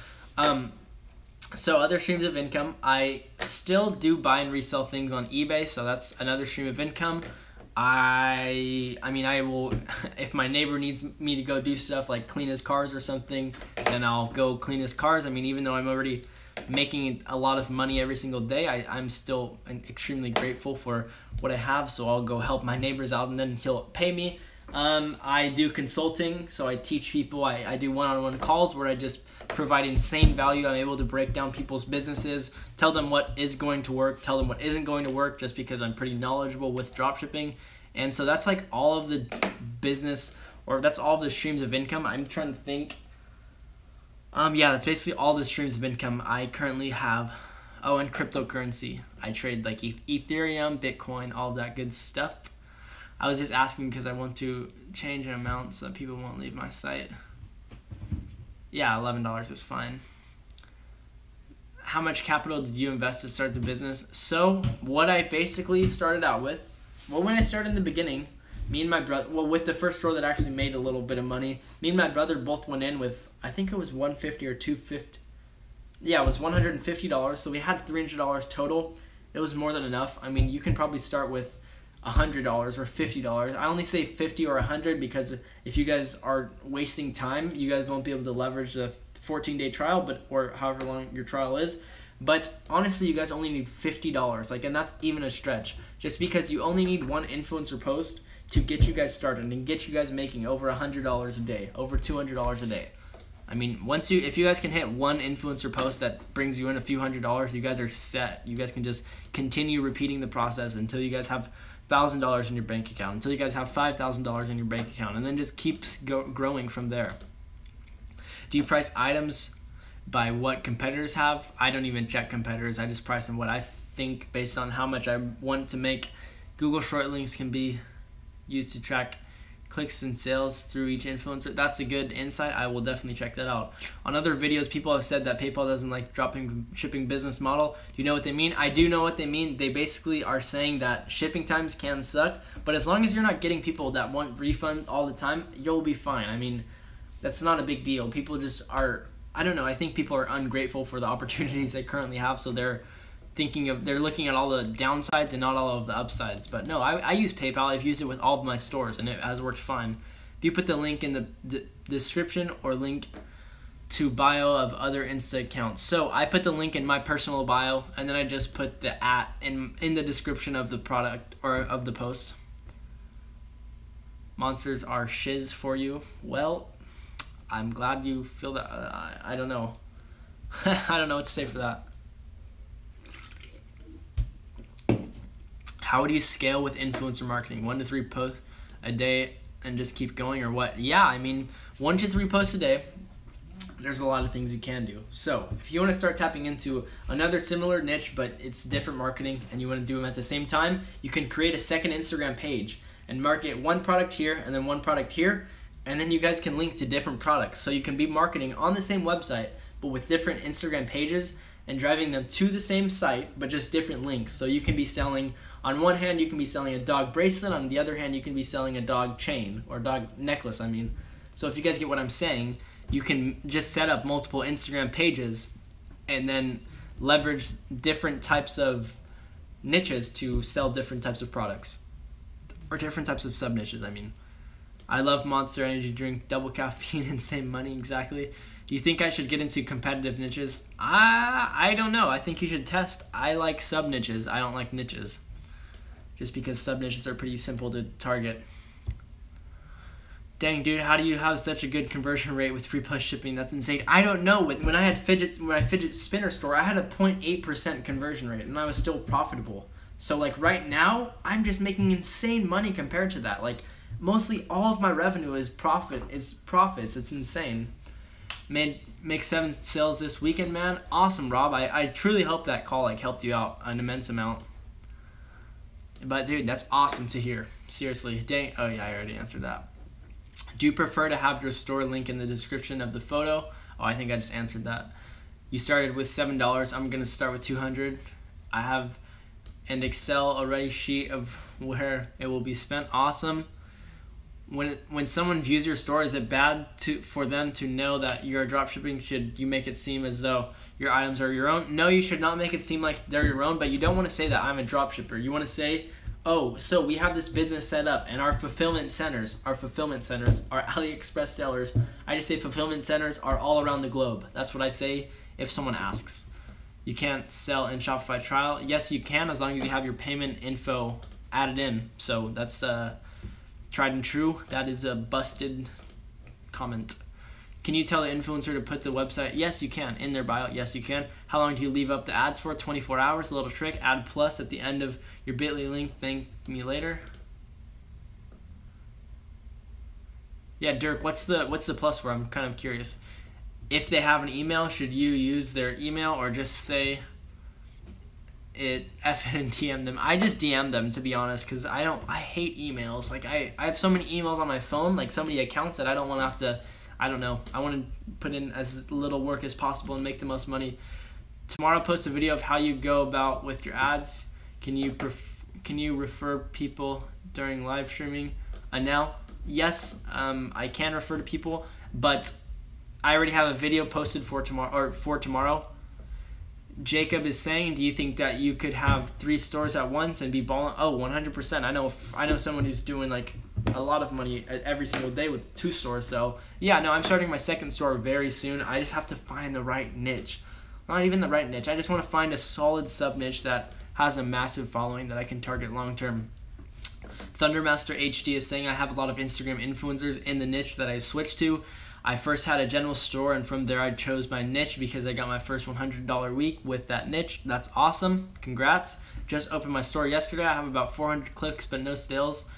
So other streams of income, I still do buy and resell things on eBay, so that's another stream of income. I mean, I will, if my neighbor needs me to go do stuff like clean his cars or something, then I'll go clean his cars. I mean, even though I'm already making a lot of money every single day, I'm still extremely grateful for what I have, so I'll go help my neighbors out and then he'll pay me. I do consulting, so I teach people. I do one-on-one calls where I just provide insane value. I'm able to break down people's businesses, tell them what is going to work, tell them what isn't going to work, just because I'm pretty knowledgeable with dropshipping. And so that's like all of the business, or that's all the streams of income. I'm trying to think. Yeah, that's basically all the streams of income I currently have. Oh, and cryptocurrency. I trade like Ethereum, Bitcoin, all of that good stuff. I was just asking because I want to change an amount so that people won't leave my site. Yeah, $11 is fine. How much capital did you invest to start the business? So what I basically started out with, well, when I started in the beginning, me and my brother, well, with the first store that actually made a little bit of money, me and my brother both went in with, I think it was $150 or $250. Yeah, it was $150. So we had $300 total. It was more than enough. I mean, you can probably start with $100 or $50. I only say 50 or 100 because if you guys are wasting time, you guys won't be able to leverage the 14-day trial, or however long your trial is. But honestly, you guys only need $50. Like, and that's even a stretch. Just because you only need one influencer post to get you guys started and get you guys making over $100 a day, over $200 a day. I mean, if you guys can hit one influencer post that brings you in a few $100s, you guys are set. You guys can just continue repeating the process until you guys have $1,000 in your bank account, until you guys have $5,000 in your bank account, and then just keeps growing from there. Do you price items by what competitors have? I don't even check competitors. I just price them what I think based on how much I want to make. Google short links can be used to track clicks and sales through each influencer. That's a good insight. I will definitely check that out. On other videos, people have said that PayPal doesn't like shipping business model. Do you know what they mean? I do know what they mean. They basically are saying that shipping times can suck, but as long as you're not getting people that want refund all the time, you'll be fine. I mean, that's not a big deal. People just are, I don't know, I think people are ungrateful for the opportunities they currently have, so they're looking at all the downsides and not all of the upsides. But no, I use PayPal. I've used it with all of my stores and it has worked fine. Do you put the link in the description or link to bio of other Insta accounts? So I put the link in my personal bio, and then I just put the @ in the description of the product or of the post. Monsters are shiz for you. Well, I'm glad you feel that. I don't know. I don't know what to say for that. How do you scale with influencer marketing? 1 to 3 posts a day and just keep going, or what? Yeah, I mean, 1 to 3 posts a day. There's a lot of things you can do. So if you want to start tapping into another similar niche, but it's different marketing, and you want to do them at the same time, you can create a second Instagram page and market one product here and then one product here, and then you guys can link to different products. So you can be marketing on the same website, but with different Instagram pages and driving them to the same site, but just different links. So you can be selling, on one hand, you can be selling a dog bracelet, on the other hand, you can be selling a dog chain, or dog necklace, I mean. So if you guys get what I'm saying, you can just set up multiple Instagram pages and then leverage different types of niches to sell different types of products, or different types of sub niches, I mean. I love Monster Energy drink, double caffeine and same money, exactly. Do you think I should get into competitive niches? I don't know. I think you should test. I like sub niches. I don't like niches. Just because sub niches are pretty simple to target. Dang, dude, how do you have such a good conversion rate with free plus shipping? That's insane. I don't know. When my fidget spinner store, I had a 0.8% conversion rate, and I was still profitable. So like right now, I'm just making insane money compared to that. Like mostly all of my revenue is profit. It's profits. It's insane. Make 7 sales this weekend, man. Awesome, Rob. I truly hope that call like helped you out an immense amount. But dude, that's awesome to hear. Seriously. Dang. Oh yeah, I already answered that. Do you prefer to have your store link in the description of the photo? Oh, I think I just answered that. You started with $7. I'm gonna start with 200. I have an Excel already sheet of where it will be spent. Awesome. When someone views your store, is it bad for them to know that you're dropshipping? Should you make it seem as though your items are your own? No, you should not make it seem like they're your own, but you don't want to say that I'm a dropshipper. You want to say, oh, so we have this business set up, and our fulfillment centers, our AliExpress sellers, I just say fulfillment centers are all around the globe. That's what I say if someone asks. You can't sell in Shopify trial. Yes, you can, as long as you have your payment info added in. So that's tried and true. That is a busted comment. Can you tell the influencer to put the website? Yes, you can. In their bio, yes, you can. How long do you leave up the ads for? 24 hours. A little trick. Add plus at the end of your bit.ly link. Thank me later. Yeah, Dirk, what's the plus for? I'm kind of curious. If they have an email, should you use their email or just say it F it and DM them? I just DM them, to be honest, because I hate emails. Like I have so many emails on my phone, like so many accounts that I don't want to have to, I don't know. I want to put in as little work as possible and make the most money. Tomorrow post a video of how you go about with your ads. Can you refer people during live streaming? Now, yes, I can refer to people, but I already have a video posted for tomorrow. Jacob is saying, do you think that you could have 3 stores at once and be balling? Oh, 100%. I know someone who's doing like a lot of money every single day with 2 stores. So yeah, no, I'm starting my 2nd store very soon. I just have to find the right niche. Not even the right niche. I just want to find a solid sub niche that has a massive following that I can target long term. Thundermaster HD is saying, I have a lot of Instagram influencers in the niche that I switched to. I first had a general store, and from there I chose my niche because I got my first $100 week with that niche. That's awesome. Congrats. Just opened my store yesterday. I have about 400 clicks but no sales.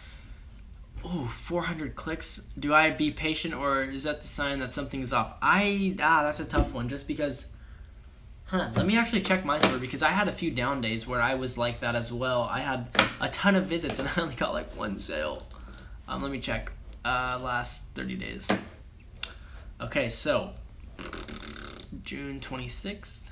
Ooh, 400 clicks. Do I be patient, or is that the sign that something is off? That's a tough one, just because let me actually check my store, because I had a few down days where I was like that as well. I had a ton of visits and I only got like 1 sale. Let me check. Last 30 days. Okay, so June 26th.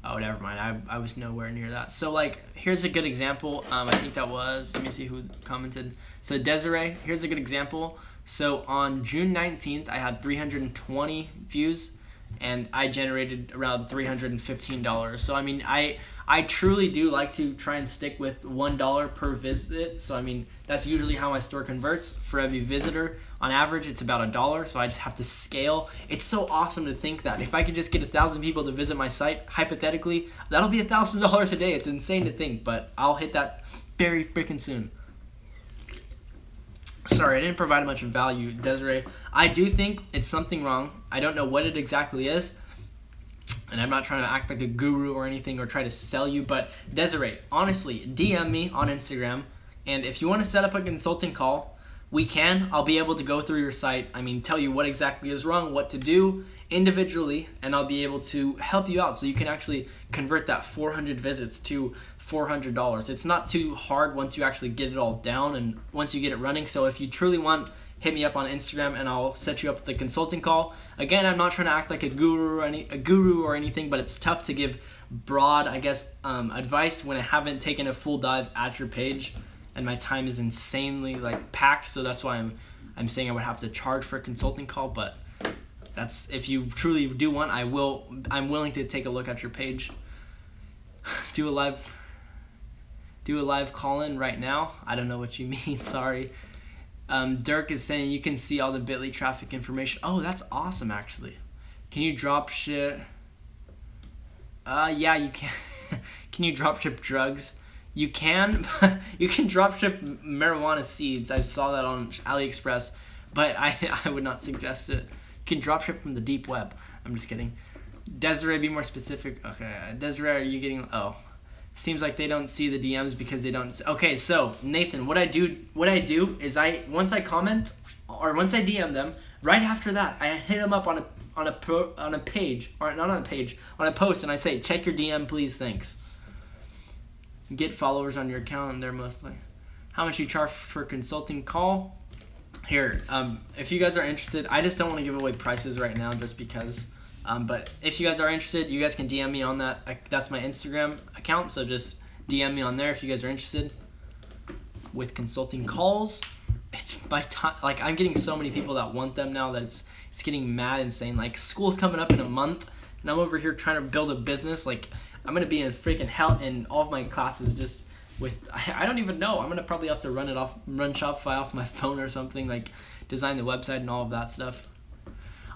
Oh, never mind. I was nowhere near that. So, like, here's a good example. I think that was, let me see who commented. So, Desiree, here's a good example. So, on June 19th, I had 320 views, and I generated around $315. So, I mean, I truly do like to try and stick with $1 per visit. So, I mean, that's usually how my store converts. For every visitor, on average, it's about $1. So I just have to scale. It's so awesome to think that if I could just get 1,000 people to visit my site, hypothetically, that'll be $1,000 a day. It's insane to think, but I'll hit that very freaking soon. Sorry, I didn't provide much value, Desiree. I do think it's something wrong. I don't know what it exactly is. And I'm not trying to act like a guru or anything or try to sell you, but Desiree, honestly, DM me on Instagram, and if you want to set up a consulting call, we can. I'll be able to go through your site, tell you what exactly is wrong, what to do individually, and I'll be able to help you out so you can actually convert that 400 visits to $400. It's not too hard once you actually get it all down and once you get it running. So if you truly want, hit me up on Instagram and I'll set you up with the consulting call. Again, I'm not trying to act like a guru or anything, but it's tough to give broad, advice when I haven't taken a full dive at your page and my time is insanely packed. So that's why I'm saying I would have to charge for a consulting call, but that's, if you truly do want, I'm willing to take a look at your page. Do a live call-in right now. I don't know what you mean, sorry. Dirk is saying you can see all the Bitly traffic information. Oh, that's awesome, actually. Can you drop ship? Yeah, you can. Can you drop ship drugs? You can. You can drop ship marijuana seeds. I saw that on AliExpress, but I would not suggest it. You can drop ship from the deep web. I'm just kidding. Desiree, be more specific. Okay, Desiree, are you getting? Oh, Seems like they don't see the DMs because they don't. Okay, so Nathan, what I do is once I comment or once I DM them, right after that I hit them up on a page, or not on a page, on a post, and I say, check your DM, please, thanks. Get followers on your account, and they're mostly. How much you charge for consulting call? Here, if you guys are interested, I just don't want to give away prices right now just because. But if you guys are interested, you guys can DM me on that. That's my Instagram account, so just DM me on there if you guys are interested. With consulting calls, it's my time. Like, I'm getting so many people that want them now that it's getting mad insane. Like, school's coming up in a month, and I'm over here trying to build a business. Like, I'm gonna be in freaking hell in all of my classes just with. I don't even know. I'm gonna probably have to run Shopify off my phone or something. Like, design the website and all of that stuff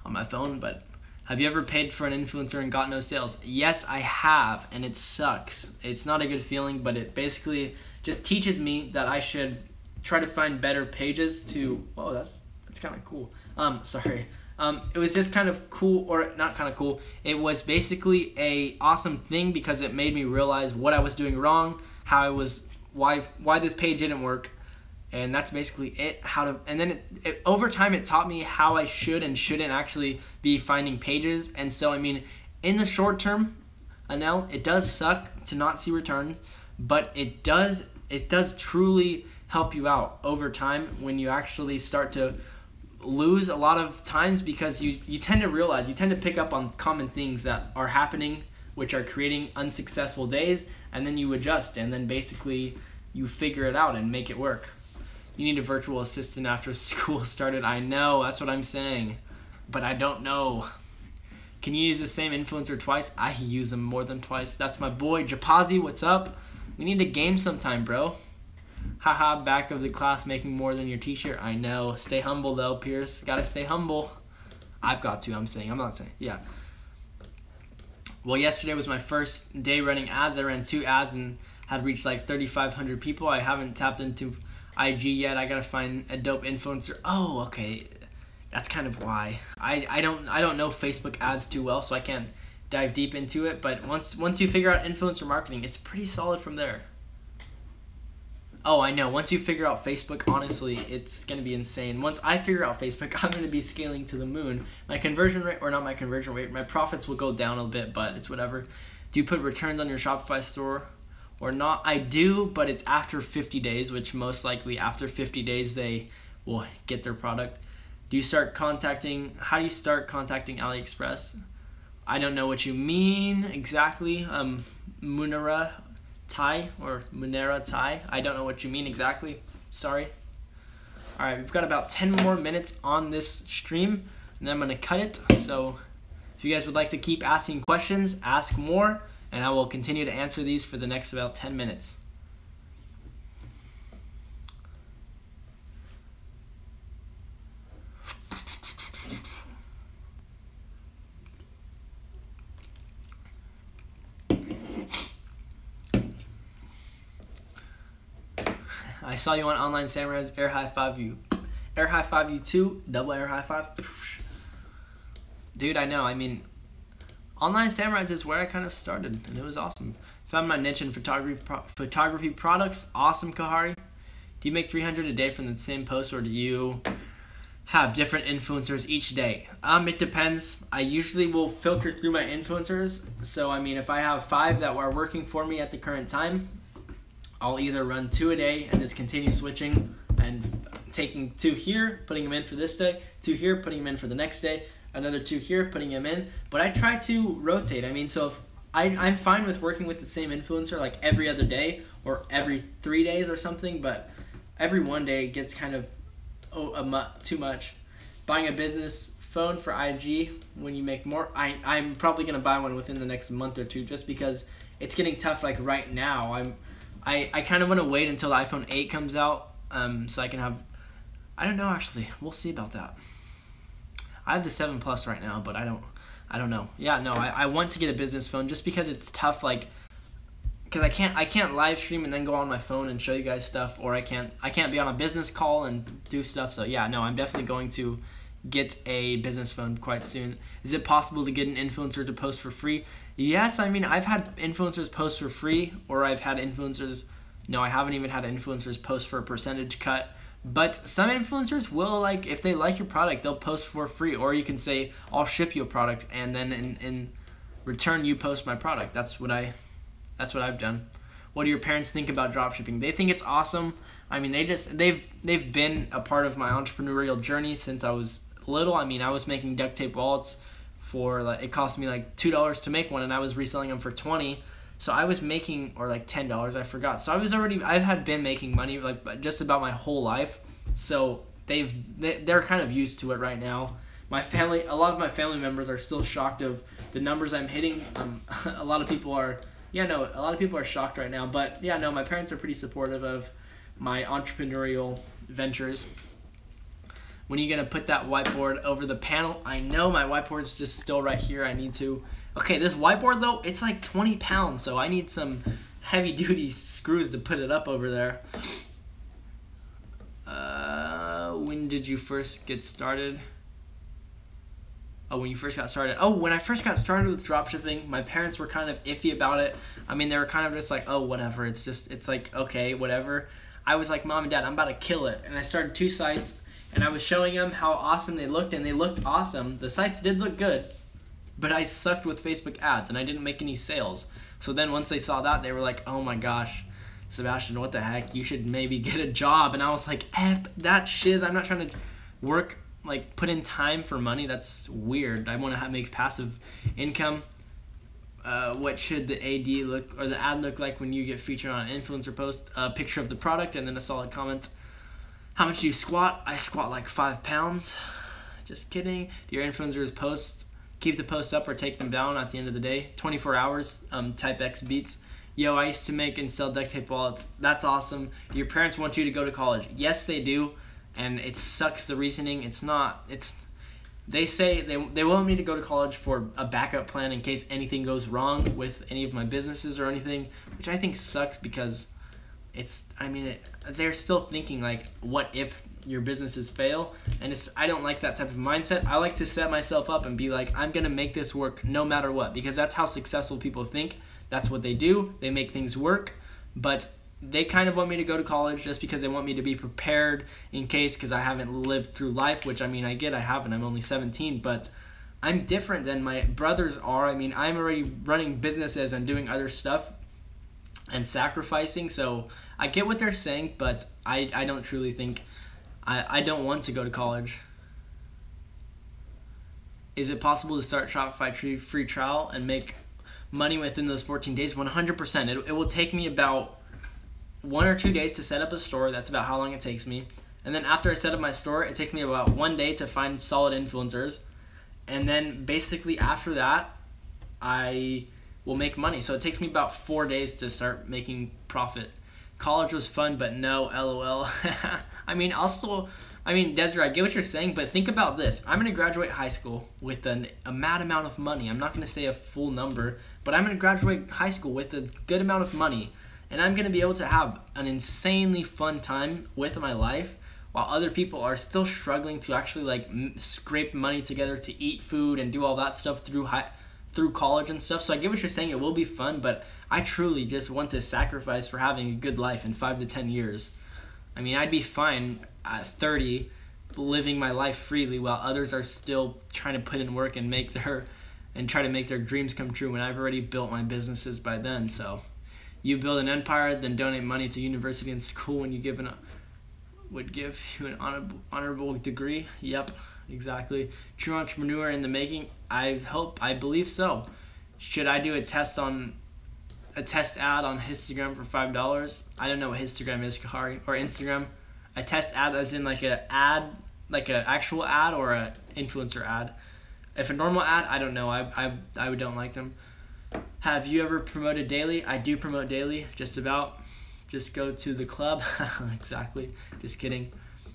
on my phone, but. Have you ever paid for an influencer and got no sales? Yes, I have, and it sucks. It's not a good feeling, but it basically just teaches me that I should try to find better pages to. Whoa, that's kind of cool. Sorry. It was just kind of cool, or not kind of cool. It was basically a awesome thing because it made me realize what I was doing wrong, why this page didn't work. And that's basically it. And then over time it taught me how I should and shouldn't actually be finding pages. And so I mean, in the short term, Anel, it does suck to not see returns, but it does truly help you out over time when you actually start to lose a lot of times because you tend to pick up on common things that are happening, which are creating unsuccessful days, and then you adjust, and then basically you figure it out and make it work. You need a virtual assistant after school started. I know, that's what I'm saying. But I don't know. Can you use the same influencer twice? I use them more than twice. That's my boy, Japazi, what's up? We need a game sometime, bro. Haha, back of the class making more than your t-shirt. I know. Stay humble, though, Pierce. Gotta stay humble. I've got to, I'm not saying. Yeah. Well, yesterday was my first day running ads. I ran 2 ads and had reached like 3,500 people. I haven't tapped into IG yet. I gotta find a dope influencer. Oh, okay, that's kind of why. I don't know Facebook ads too well, so I can't dive deep into it. But once you figure out influencer marketing, it's pretty solid from there. Oh, I know. Once you figure out Facebook, honestly, it's gonna be insane. Once I figure out Facebook, I'm gonna be scaling to the moon. My conversion rate, or not my conversion rate, my profits will go down a bit, but it's whatever. Do you put returns on your Shopify store? Or not? I do, but it's after 50 days, which most likely after 50 days they will get their product. How do you start contacting AliExpress? I don't know what you mean exactly. Munera Tai. I don't know what you mean exactly. Sorry. Alright, we've got about 10 more minutes on this stream, and then I'm going to cut it. So if you guys would like to keep asking questions, ask more. And I will continue to answer these for the next about 10 minutes. I saw you on Online Samurais. Air high five you. Air high five you too. Double air high five. Dude, I know. I mean, Online Samurais is where I kind of started, and it was awesome. Found my niche in photography products. Awesome, Kahari. Do you make 300 a day from the same post, or do you have different influencers each day? It depends. I usually will filter through my influencers. So, I mean, if I have 5 that are working for me at the current time, I'll either run 2 a day and just continue switching and taking 2 here, putting them in for this day, 2 here, putting them in for the next day, another 2 here, putting them in. But I try to rotate. I mean, so if I'm fine with working with the same influencer like every other day or every 3 days or something, but every 1 day gets kind of too much. Buying a business phone for IG when you make more. I'm probably going to buy one within the next month or 2 just because it's getting tough like right now. I kind of want to wait until the iPhone 8 comes out so I can have, I don't know actually. We'll see about that. I have the 7 Plus right now, but I don't know. Yeah, no, I want to get a business phone just because it's tough, like, because I can't live stream and then go on my phone and show you guys stuff, or I can't be on a business call and do stuff. So yeah, no, I'm definitely going to get a business phone quite soon. Is it possible to get an influencer to post for free? Yes, I mean, I've had influencers post for free, or I've had influencers, no, I haven't even had influencers post for a percentage cut. But some influencers will, like, if they like your product, they'll post for free. Or you can say, I'll ship you a product, and then in return, you post my product. That's what I've done. What do your parents think about dropshipping? They think it's awesome. I mean, they've been a part of my entrepreneurial journey since I was little. I mean, I was making duct tape wallets for, like, it cost me like $2 to make one, and I was reselling them for $20. So I was making, or like $10, I forgot. So I had been making money like just about my whole life. So they're kind of used to it right now. My family, a lot of my family members are still shocked of the numbers I'm hitting. A lot of people are shocked right now. But yeah, no, my parents are pretty supportive of my entrepreneurial ventures. When are you gonna put that whiteboard over the panel? I know my whiteboard's just still right here. I need to. Okay, this whiteboard though, it's like 20 pounds, so I need some heavy duty screws to put it up over there. When did you first get started? Oh, when you first got started. Oh, when I first got started with dropshipping, my parents were kind of iffy about it. I mean, they were kind of just like, oh, whatever. It's like, okay, whatever. I was like, Mom and Dad, I'm about to kill it. And I started 2 sites, and I was showing them how awesome they looked, and they looked awesome. The sites did look good, but I sucked with Facebook ads, and I didn't make any sales. So then once they saw that, they were like, oh my gosh, Sebastian, what the heck? You should maybe get a job. And I was like, that shiz. I'm not trying to work, like, put in time for money. That's weird. I want to make passive income. What should the ad look like when you get featured on an influencer post? A picture of the product and then a solid comment. How much do you squat? I squat like 5 pounds. Just kidding. Do your influencers keep the posts up or take them down at the end of the day? 24 hours, Type X Beats. Yo, I used to make and sell duct tape wallets. That's awesome. Do your parents want you to go to college? Yes, they do. And it sucks, the reasoning. It's not. They say they want me to go to college for a backup plan in case anything goes wrong with any of my businesses or anything, which I think sucks because they're still thinking like, what if your businesses fail? And I don't like that type of mindset. I like to set myself up and be like, I'm gonna make this work no matter what, because that's how successful people think. That's what they do. They make things work. But they kind of want me to go to college just because they want me to be prepared in case, because I haven't lived through life, which I haven't. I'm only 17, but I'm different than my brothers are. I mean, I'm already running businesses and doing other stuff and sacrificing. So I get what they're saying, but I don't truly think, I don't want to go to college. Is it possible to start Shopify free trial and make money within those 14 days? 100%. It will take me about 1 or 2 days to set up a store. That's about how long it takes me. And then after I set up my store, it takes me about 1 day to find solid influencers. And then basically after that, I will make money. So it takes me about 4 days to start making profit. College was fun, but no, LOL. Desiree, I get what you're saying, but think about this. I'm going to graduate high school with a mad amount of money. I'm not going to say a full number, but I'm going to graduate high school with a good amount of money. And I'm going to be able to have an insanely fun time with my life while other people are still struggling to actually scrape money together to eat food and do all that stuff through college and stuff. So I get what you're saying. It will be fun, but I truly just want to sacrifice for having a good life in 5 to 10 years. I mean, I'd be fine at 30 living my life freely while others are still trying to put in work and try to make their dreams come true when I've already built my businesses by then. So you build an empire, then donate money to university and school when you would give you an honorable degree. Yep, exactly. True entrepreneur in the making. I believe so. Should I do a test ad on Instagram for $5? I don't know what Instagram is, Kahari, or Instagram. A test ad as in like an actual ad, or a influencer ad. If a normal ad, I don't know. I don't like them. Have you ever promoted daily? I do promote daily, just about. Just go to the club. Exactly. Just kidding.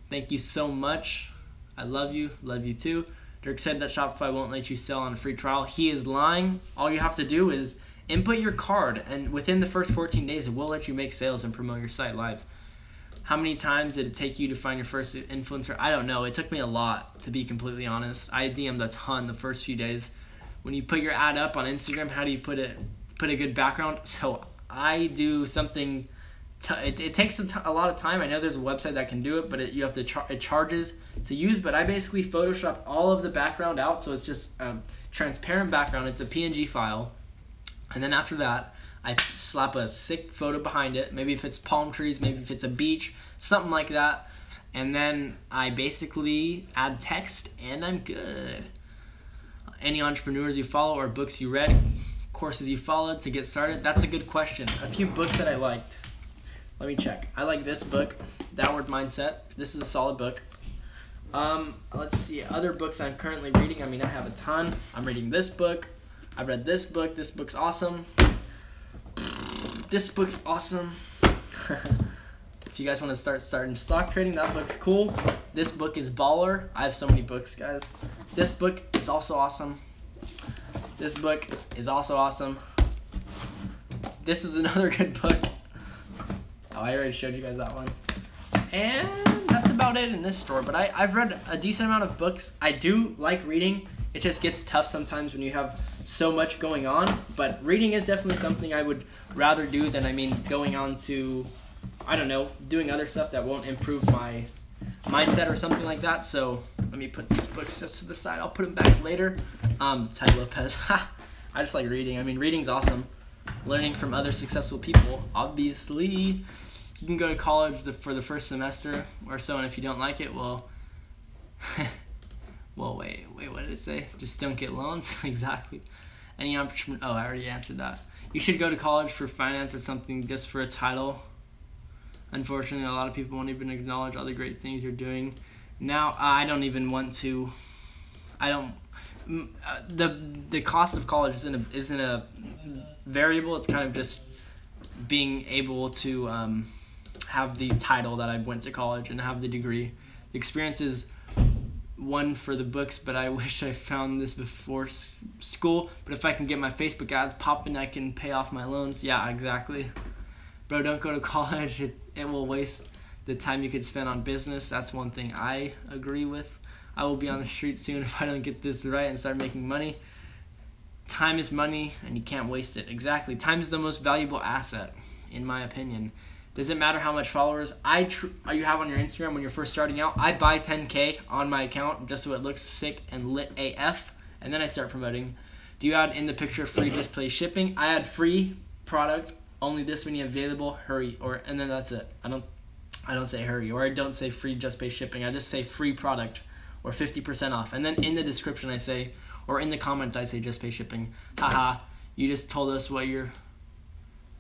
Thank you so much. I love you. Love you too. Dirk said that Shopify won't let you sell on a free trial. He is lying. All you have to do is input your card, and within the first 14 days, it will let you make sales and promote your site live. How many times did it take you to find your first influencer? I don't know. It took me a lot, to be completely honest. I DM'd a ton the first few days. When you put your ad up on Instagram, how do you put a good background? So I do something. It takes a lot of time. I know there's a website that can do it, but you have to it charges to use. But I basically Photoshop all of the background out, so it's just a transparent background. It's a PNG file, and then after that, I slap a sick photo behind it. Maybe if it's palm trees, maybe if it's a beach, something like that. And then I basically add text, and I'm good. Any entrepreneurs you follow or books you read, courses you followed to get started? That's a good question. A few books that I liked. Let me check. I like this book, Downward Mindset. This is a solid book. Let's see. Other books I'm currently reading. I mean, I have a ton. I'm reading this book. I read this book. This book's awesome. This book's awesome. If you guys want to start stock trading, that book's cool. This book is baller. I have so many books, guys. This book is also awesome. This book is also awesome. This is another good book. Oh, I already showed you guys that one. And that's about it in this store. But I've read a decent amount of books. I do like reading. It just gets tough sometimes when you have so much going on. But reading is definitely something I would rather do than, going on to, I don't know, doing other stuff that won't improve my mindset or something like that. So let me put these books just to the side. I'll put them back later. Tai Lopez. I just like reading. Reading's awesome. Learning from other successful people, obviously. You can go to college for the first semester or so, and if you don't like it, well, wait, what did it say? Just don't get loans? Exactly. Any entrepreneur? Oh, I already answered that. You should go to college for finance or something just for a title. Unfortunately, a lot of people won't even acknowledge all the great things you're doing. Now, I don't even want to. The cost of college isn't a variable. It's kind of just being able to have the title that I went to college and have the degree. The experience is one for the books, but I wish I found this before school. But if I can get my Facebook ads popping, I can pay off my loans. Yeah, exactly. Bro, don't go to college. It will waste the time you could spend on business. That's one thing I agree with. I will be on the street soon if I don't get this right and start making money. Time is money, and you can't waste it. Exactly. Time is the most valuable asset, in my opinion. Does it matter how much followers you have on your Instagram when you're first starting out? I buy 10K on my account just so it looks sick and lit AF, and then I start promoting. Do you add in the picture free display shipping? I add free product, only this many available, hurry, and then that's it. I don't say hurry, or I don't say free just pay shipping. I just say free product or 50% off. And then in the description I say, or in the comment I say just pay shipping. Haha, you just told us what your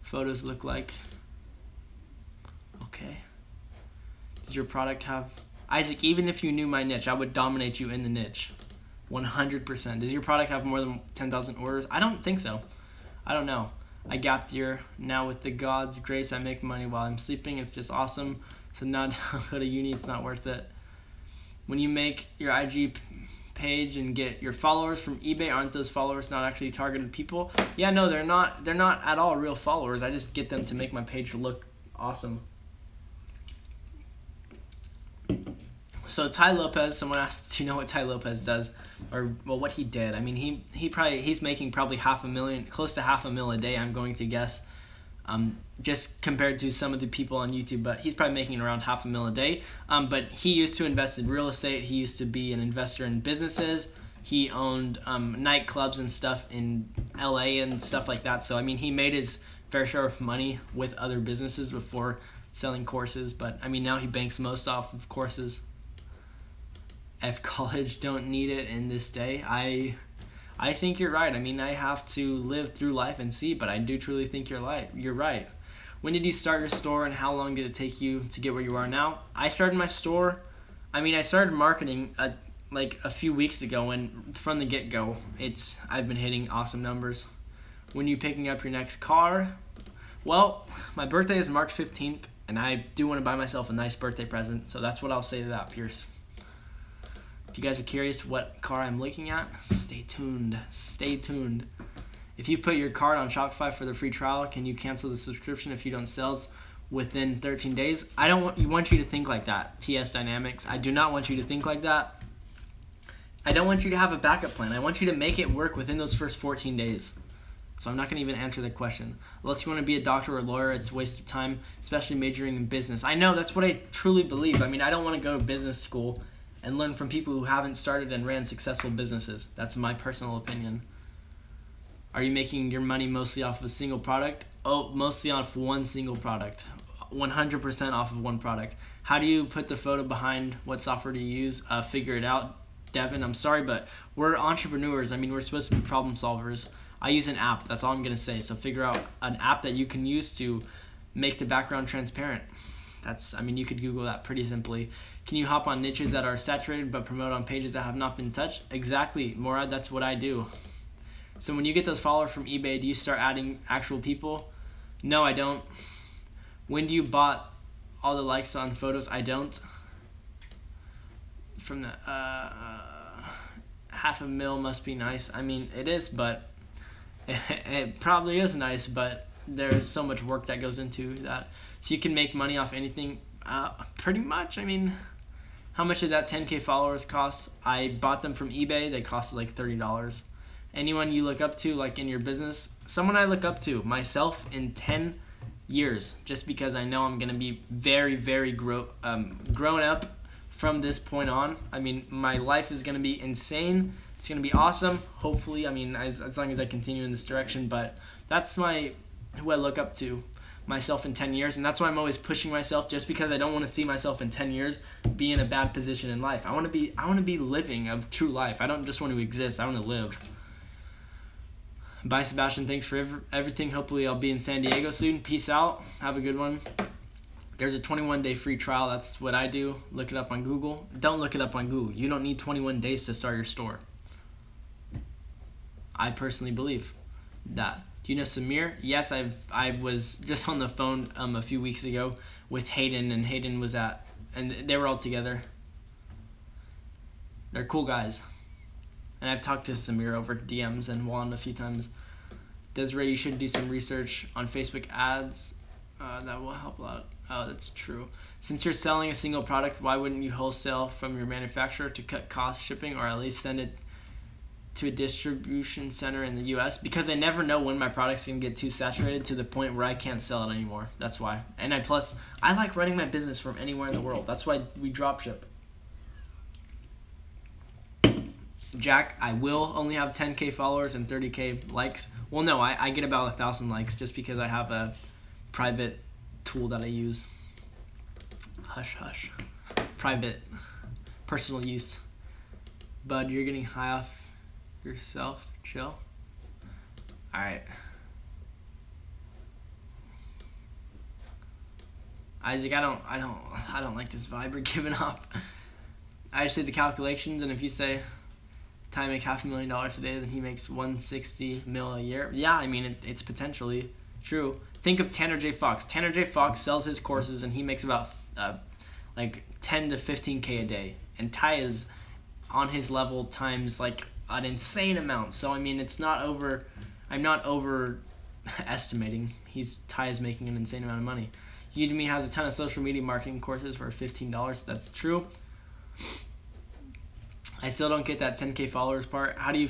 photos look like. Okay. Does your product have... Isaac, even if you knew my niche, I would dominate you in the niche. 100%. Does your product have more than 10,000 orders? I don't think so. I don't know. I gap year. Now with the God's grace, I make money while I'm sleeping. It's just awesome. So now go to uni, it's not worth it. When you make your IG page and get your followers from eBay, aren't those followers not actually targeted people? Yeah, no, they're not at all real followers. I just get them to make my page look awesome. So Tai Lopez, someone asked, do you know what Tai Lopez does? Or, well, what he did. He's making probably $500,000, close to $500,000 a day, I'm going to guess. Just compared to some of the people on YouTube, but he's probably making around $500,000 a day. But he used to invest in real estate. He used to be an investor in businesses. He owned nightclubs and stuff in LA and stuff like that. So, he made his fair share of money with other businesses before selling courses. But, now he banks most off of courses. F college, don't need it in this day. I think you're right. I have to live through life and see, but I do truly think you're right. When did you start your store, and how long did it take you to get where you are now? I started my store, I started marketing like a few weeks ago, and from the get-go, I've been hitting awesome numbers. When are you picking up your next car? Well, my birthday is March 15th, and I do want to buy myself a nice birthday present, so that's what I'll say to that, Pierce. If you guys are curious what car I'm looking at, stay tuned. Stay tuned. If you put your card on Shopify for the free trial, can you cancel the subscription if you don't sell? within 13 days. I don't want you to think like that, TS Dynamics. I do not want you to think like that. I don't want you to have a backup plan. I want you to make it work within those first 14 days. So I'm not going to even answer the question. Unless you want to be a doctor or a lawyer, it's a waste of time, especially majoring in business. I know, that's what I truly believe. I mean, I don't want to go to business school and learn from people who haven't started and ran successful businesses. That's my personal opinion. Are you making your money mostly off of a single product? Oh, mostly off one single product. 100% off of one product. How do you put the photo behind? What software do you use? Figure it out. Devin, I'm sorry, but we're entrepreneurs. I mean, we're supposed to be problem solvers. I use an app. That's all I'm going to say. So figure out an app that you can use to make the background transparent. I mean, you could Google that pretty simply. Can you hop on niches that are saturated but promote on pages that have not been touched? Exactly, Morad, that's what I do. So when you get those followers from eBay, do you start adding actual people? No, I don't. When do you bought all the likes on photos? I don't. From the $500,000 must be nice. I mean, it is, but it probably is nice, but there's so much work that goes into that. So you can make money off anything, pretty much. I mean, how much did that 10K followers cost? I bought them from eBay. They costed like $30. Anyone you look up to, like in your business? Someone I look up to, myself, in 10 years, just because I know I'm going to be very, very grown up from this point on. I mean, my life is going to be insane. It's going to be awesome, hopefully. I mean, as long as I continue in this direction. But that's who I look up to, myself in 10 years. And that's why I'm always pushing myself, just because I don't want to see myself in 10 years be in a bad position in life. I want to be living a true life. I don't just want to exist. I want to live. Bye, Sebastian. Thanks for everything. Hopefully I'll be in San Diego soon. Peace out. Have a good one. There's a 21-day free trial. That's what I do. Look it up on Google. Don't look it up on Google. You don't need 21 days to start your store. I personally believe that. Do you know Samir? Yes, I was just on the phone a few weeks ago with Hayden, and Hayden was and they were all together. They're cool guys. And I've talked to Samir over DMs and Juan a few times. Desiree, you should do some research on Facebook ads. That will help a lot. Oh, that's true. Since you're selling a single product, why wouldn't you wholesale from your manufacturer to cut cost shipping, or at least send it to a distribution center in the US? Because I never know when my product's going to get too saturated to the point where I can't sell it anymore. That's why. And I like running my business from anywhere in the world. That's why we drop ship. Jack, I will only have 10K followers and 30K likes. Well, no, I get about 1,000 likes just because I have a private tool that I use. Hush, hush. Private, personal use. Bud, you're getting high off yourself. Chill. All right. Isaac, I don't like this vibe we're giving off. I just did the calculations, and if you say Ty make $500,000 a day, then he makes $160 million a year. Yeah, I mean, it's potentially true. Think of Tanner J. Fox. Tanner J. Fox sells his courses, and he makes about like 10 to 15K a day. And Ty is on his level times like an insane amount. So I mean, I'm not overestimating. Ty is making an insane amount of money. Udemy has a ton of social media marketing courses for $15. That's true. I still don't get that 10K followers part. How do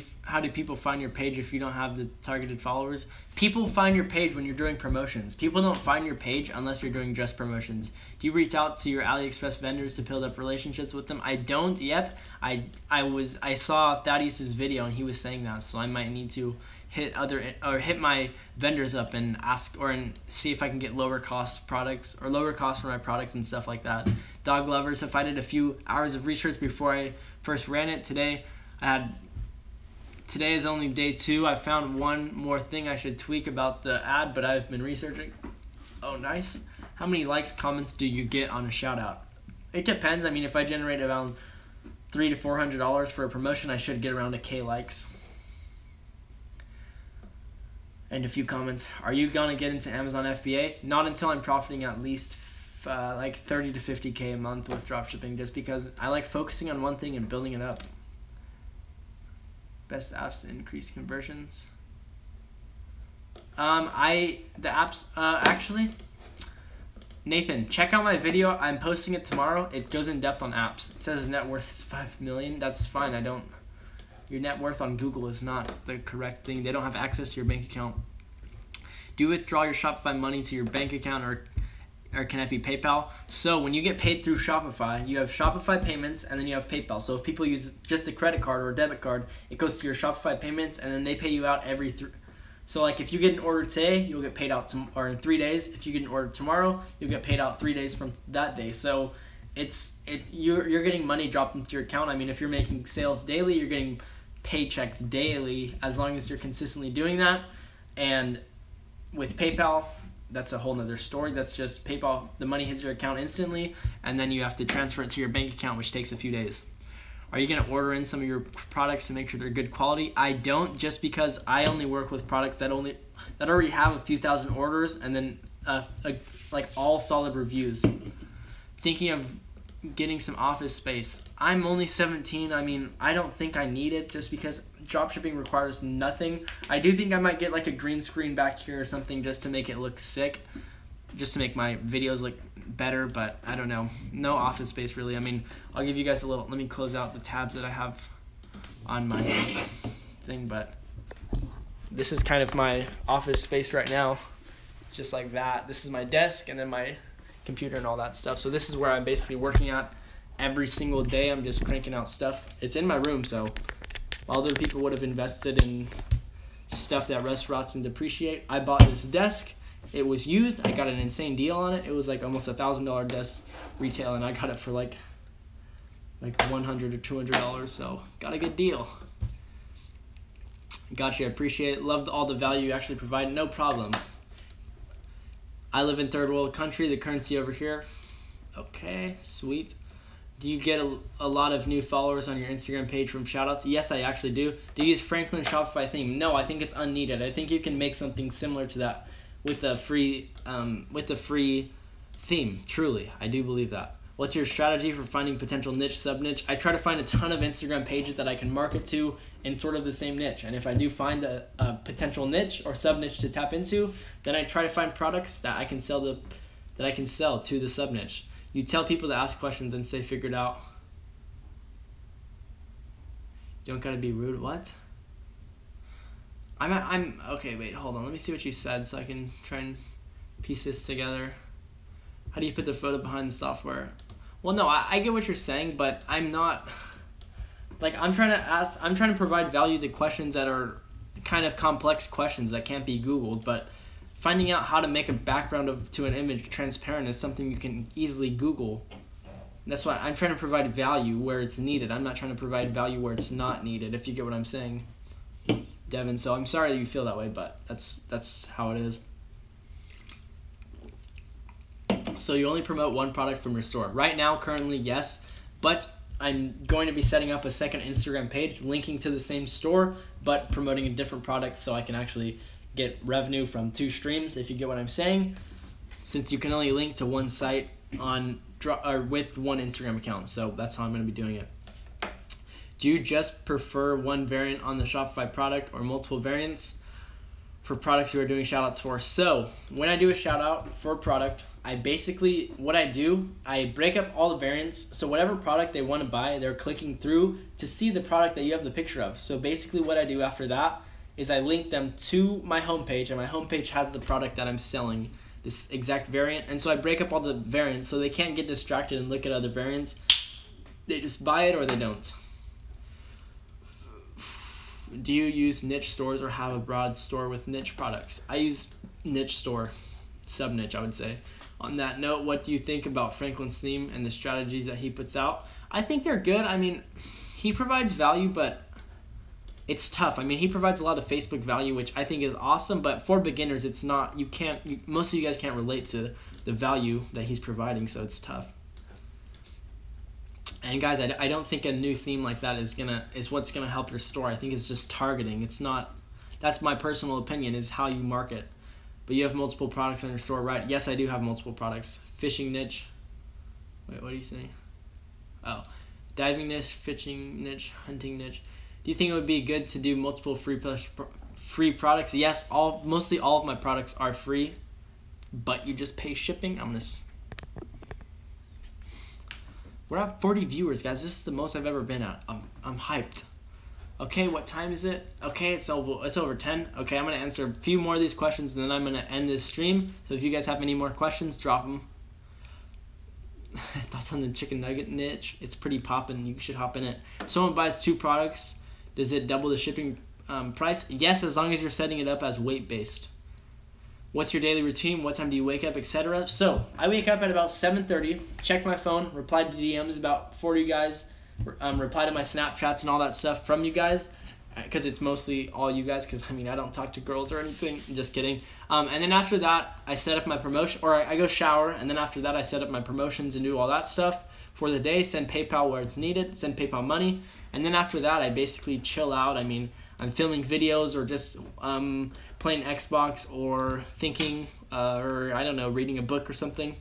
people find your page if you don't have the targeted followers? People find your page when you're doing promotions. People don't find your page unless you're doing just promotions. Do you reach out to your AliExpress vendors to build up relationships with them? I don't yet. I saw Thaddeus's video and he was saying that, so I might need to hit my vendors up and ask and see if I can get lower cost products or lower cost for my products and stuff like that. Dog lovers, if I did a few hours of research before I first ran it today, today is only day 2. I found one more thing I should tweak about the ad, but I've been researching. Oh, nice. How many likes, comments do you get on a shout out? It depends. I mean, if I generate around $300 to $400 for a promotion, I should get around 1K likes. And a few comments. Are you gonna get into Amazon FBA? Not until I'm profiting at least like 30 to 50K a month with dropshipping, just because I like focusing on one thing and building it up. Best apps to increase conversions. The apps actually, Nathan, check out my video. I'm posting it tomorrow. It goes in depth on apps. It says his net worth is 5 million. That's fine. Your net worth on Google is not the correct thing. They don't have access to your bank account. Do you withdraw your Shopify money to your bank account, or can it be PayPal? So when you get paid through Shopify, you have Shopify payments and then you have PayPal. So if people use just a credit card or a debit card, it goes to your Shopify payments and then they pay you out every So like if you get an order today, you'll get paid out or in 3 days. If you get an order tomorrow, you'll get paid out 3 days from that day. So you're getting money dropped into your account. I mean, if you're making sales daily, you're getting paychecks daily as long as you're consistently doing that. And with PayPal, that's a whole nother story. That's just PayPal, the money hits your account instantly, and then you have to transfer it to your bank account, which takes a few days. Are you going to order in some of your products to make sure they're good quality? I don't, just because I only work with products that already have a few thousand orders and then like all solid reviews. Thinking of getting some office space. I'm only 17. I mean, I don't think I need it just because dropshipping requires nothing. I do think I might get like a green screen back here or something just to make it look sick, just to make my videos look better, but I don't know. No office space really. I mean, I'll give you guys a little, let me close out the tabs that I have on my thing, but this is kind of my office space right now. It's just like that. This is my desk and then my computer and all that stuff. So this is where I'm basically working at every single day. I'm just cranking out stuff. It's in my room, so other people would have invested in stuff that restaurants can depreciate. I bought this desk. It was used. I got an insane deal on it. It was like almost $1,000 desk retail, and I got it for like $100 or $200. So got a good deal. Gotcha. Appreciate it. Loved all the value you actually provide. No problem. I live in third world country. The currency over here. Okay, sweet. Do you get a lot of new followers on your Instagram page from shoutouts? Yes, I actually do. Do you use Franklin Shopify theme? No, I think it's unneeded. I think you can make something similar to that with the free theme. Truly, I do believe that. What's your strategy for finding potential niche, sub-niche? I try to find a ton of Instagram pages that I can market to in sort of the same niche. And if I do find a potential niche or sub-niche to tap into, then I try to find products that I can sell to the sub-niche. You tell people to ask questions and say figured out. You don't gotta be rude. What? I'm okay, wait, hold on. Let me see what you said so I can try and piece this together. How do you put the photo behind the software? Well, no, I get what you're saying, but I'm not, like, I'm trying to provide value to questions that are kind of complex questions that can't be Googled, but finding out how to make a background to an image transparent is something you can easily Google. That's why I'm trying to provide value where it's needed. I'm not trying to provide value where it's not needed, if you get what I'm saying, Devin. So I'm sorry that you feel that way, but that's how it is. So you only promote one product from your store. Right now, currently, yes, but I'm going to be setting up a second Instagram page linking to the same store, but promoting a different product so I can actually get revenue from 2 streams, if you get what I'm saying, since you can only link to one site with one Instagram account. So that's how I'm going to be doing it. Do you just prefer one variant on the Shopify product or multiple variants for products you are doing shoutouts for? So when I do a shoutout for a product, I basically, what I do, I break up all the variants. So whatever product they want to buy, they're clicking through to see the product that you have the picture of. So basically what I do after that is I link them to my homepage, and my homepage has the product that I'm selling, this exact variant. And so I break up all the variants so they can't get distracted and look at other variants. They just buy it or they don't. Do you use niche stores or have a broad store with niche products? I use niche store, sub-niche, I would say. On that note, what do you think about Franklin's theme and the strategies that he puts out? I think they're good. I mean, he provides value, but it's tough. I mean, he provides a lot of Facebook value, which I think is awesome, but for beginners, it's not, most of you guys can't relate to the value that he's providing, so it's tough. And guys, I don't think a new theme like that is what's gonna help your store. I think it's just targeting. It's not. That's my personal opinion, is how you market. But you have multiple products on your store, right? Yes, I do have multiple products. Fishing niche. Wait, what are you saying? Oh, diving niche, fishing niche, hunting niche. Do you think it would be good to do multiple free products? Yes, mostly all of my products are free, but you just pay shipping. I'm gonna We're at 40 viewers, guys. This is the most I've ever been at. I'm hyped. Okay, what time is it? Okay, it's over 10. Okay, I'm going to answer a few more of these questions, and then I'm going to end this stream. So if you guys have any more questions, drop them. Thoughts on the chicken nugget niche? It's pretty poppin'. You should hop in it. Someone buys 2 products. Does it double the shipping price? Yes, as long as you're setting it up as weight-based. What's your daily routine? What time do you wake up, etc.? So I wake up at about 7:30, check my phone, reply to DMs about 40 guys, reply to my Snapchats and all that stuff from you guys, because it's mostly all you guys, because I mean I don't talk to girls or anything, just kidding. And then after that I set up my promotion, or I go shower, and then after that I set up my promotions and do all that stuff for the day, send PayPal where it's needed, send PayPal money, and then after that I basically chill out. I mean, I'm filming videos or just playing Xbox or thinking or I don't know, reading a book or something,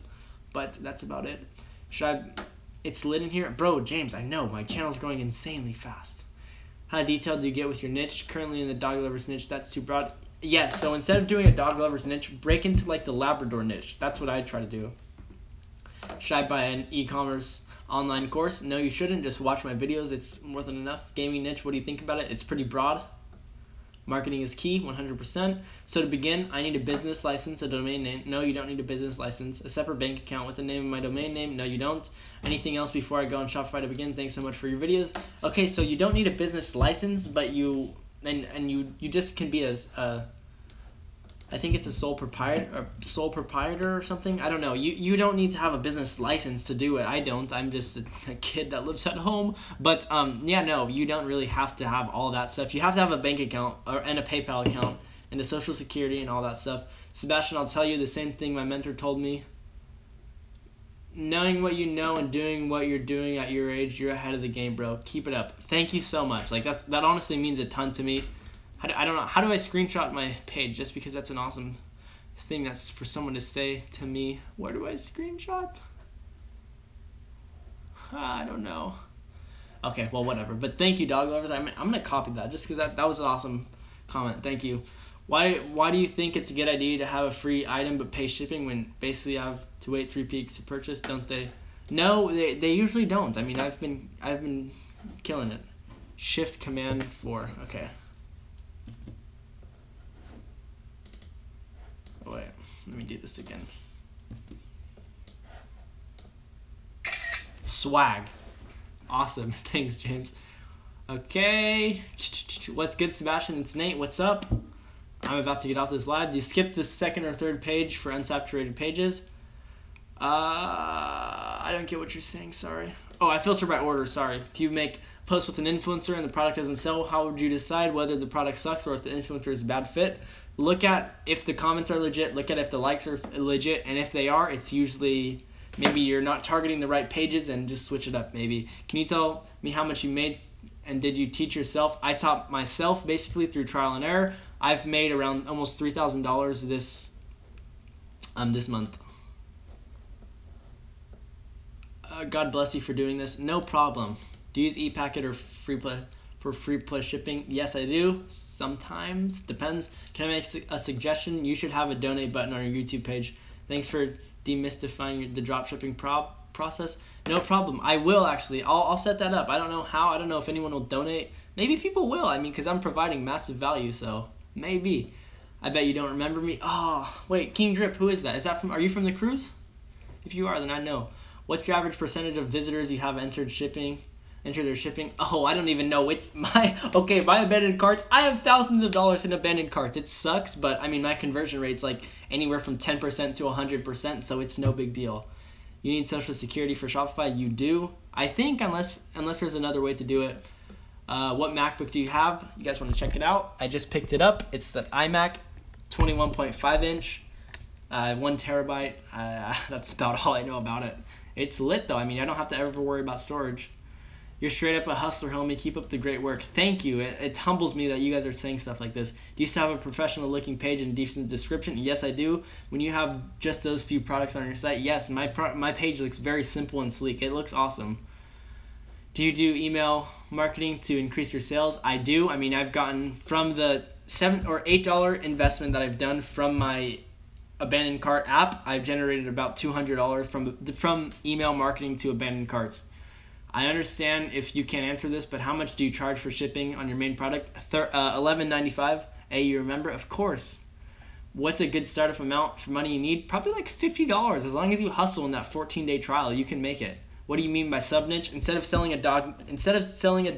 but that's about it. It's lit in here, bro. James, I know my channel's growing insanely fast. How detailed do you get with your niche? Currently in the dog lovers niche. That's too broad. Yes, so instead of doing a dog lovers niche, break into like the Labrador niche. That's what I try to do. Should I buy an e-commerce online course? No, you shouldn't. Just watch my videos. It's more than enough. Gaming niche, what do you think about it? It's pretty broad. Marketing is key, 100%. So to begin, I need a business license, a domain name. No, you don't need a business license. A separate bank account with the name of my domain name. No, you don't. Anything else before I go on Shopify to begin? Thanks so much for your videos. Okay, so you don't need a business license, but you just can be I think it's a sole proprietor or something. I don't know. You don't need to have a business license to do it. I don't. I'm just a kid that lives at home. But yeah, no, you don't really have to have all that stuff. You have to have a bank account and a PayPal account and a Social Security and all that stuff. Sebastian, I'll tell you the same thing my mentor told me. Knowing what you know and doing what you're doing at your age, you're ahead of the game, bro. Keep it up. Thank you so much. Like that honestly means a ton to me. I don't know. How do I screenshot my page? Just because that's an awesome thing that's for someone to say to me. Where do I screenshot? I don't know. Okay, well, whatever. But thank you, dog lovers. I'm going to copy that just because that was an awesome comment. Thank you. Why do you think it's a good idea to have a free item but pay shipping when basically I have to wait 3 weeks to purchase? Don't they? No, they usually don't. I mean, I've been killing it. Shift Command 4. Okay. Oh, wait, let me do this again. Swag. Awesome. Thanks, James. Okay. What's good, Sebastian? It's Nate. What's up? I'm about to get off this live. Do you skip the 2nd or 3rd page for unsaturated pages? I don't get what you're saying. Sorry. Oh, I filter by order. Sorry. If you make a post with an influencer and the product doesn't sell, how would you decide whether the product sucks or if the influencer is a bad fit? Look at if the comments are legit, look at if the likes are legit, and if they are, it's usually maybe you're not targeting the right pages, and just switch it up maybe. Can you tell me how much you made, and did you teach yourself? I taught myself basically through trial and error. I've made around almost $3,000 this month. God bless you for doing this. No problem. Do you use ePacket or FreePlay? For free plus shipping? Yes, I do. Sometimes. Depends. Can I make a suggestion? You should have a donate button on your YouTube page. Thanks for demystifying the dropshipping process. No problem. I will actually. I'll set that up. I don't know how. I don't know if anyone will donate. Maybe people will. I mean, because I'm providing massive value, so maybe. I bet you don't remember me. Oh, wait. King Drip, who is that? Is that from? Are you from the cruise? If you are, then I know. What's your average percentage of visitors you have entered shipping? Enter their shipping. Oh, I don't even know. It's my abandoned carts. I have thousands of dollars in abandoned carts. It sucks, but I mean my conversion rate's like anywhere from 10% to 100%, so it's no big deal. You need Social Security for Shopify? You do. I think unless there's another way to do it. What MacBook do you have? You guys want to check it out? I just picked it up. It's the iMac 21.5 inch, 1 terabyte. That's about all I know about it. It's lit though. I mean, I don't have to ever worry about storage. You're straight up a hustler, homie. Keep up the great work. Thank you. It humbles me that you guys are saying stuff like this. Do you still have a professional looking page and a decent description? Yes, I do. When you have just those few products on your site, yes, my page looks very simple and sleek. It looks awesome. Do you do email marketing to increase your sales? I do. I mean, I've gotten from the $7 or $8 investment that I've done from my abandoned cart app, I've generated about $200 from email marketing to abandoned carts. I understand if you can't answer this, but how much do you charge for shipping on your main product? $11.95. Hey, you remember? Of course. What's a good startup amount for money you need? Probably like $50. As long as you hustle in that 14-day trial, you can make it. What do you mean by sub niche? Instead of selling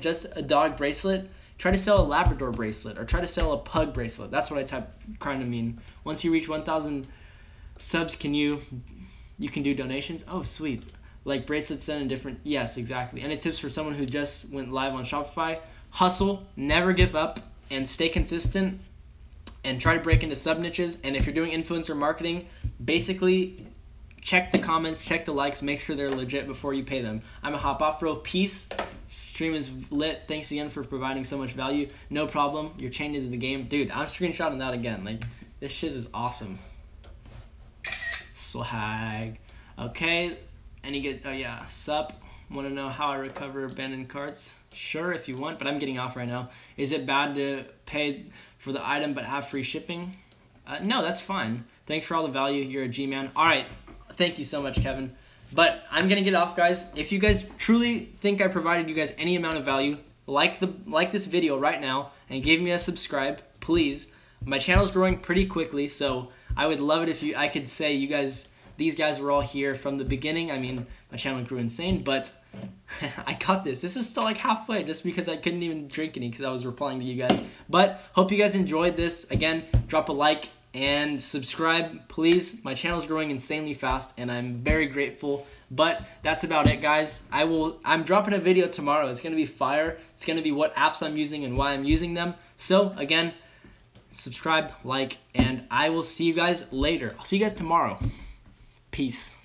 just a dog bracelet, try to sell a Labrador bracelet or try to sell a pug bracelet. That's what I trying to mean. Once you reach 1,000 subs, you can do donations? Oh, sweet. Like bracelets done in different, yes, exactly. Any tips for someone who just went live on Shopify? Hustle, never give up, and stay consistent, and try to break into sub niches. And if you're doing influencer marketing, basically check the comments, check the likes, make sure they're legit before you pay them. I'm a hop off, bro. Peace. Stream is lit. Thanks again for providing so much value. No problem. You're changing the game. Dude, I'm screenshotting that again. Like, this shit is awesome. Swag. Okay. Any good, oh yeah, sup. Want to know how I recover abandoned carts? Sure, if you want, but I'm getting off right now. Is it bad to pay for the item but have free shipping? No, that's fine. Thanks for all the value. You're a G-man. All right. Thank you so much, Kevin. But I'm going to get off, guys. If you guys truly think I provided you guys any amount of value, like this video right now and give me a subscribe, please. My channel's growing pretty quickly, so I would love it if I could say these guys were all here from the beginning. I mean, my channel grew insane, but I got this. This is still like halfway just because I couldn't even drink any because I was replying to you guys. But hope you guys enjoyed this. Again, drop a like and subscribe, please. My channel is growing insanely fast, and I'm very grateful. But that's about it, guys. I'm dropping a video tomorrow. It's gonna be fire. It's gonna be what apps I'm using and why I'm using them. So again, subscribe, like, and I will see you guys later. I'll see you guys tomorrow. Peace.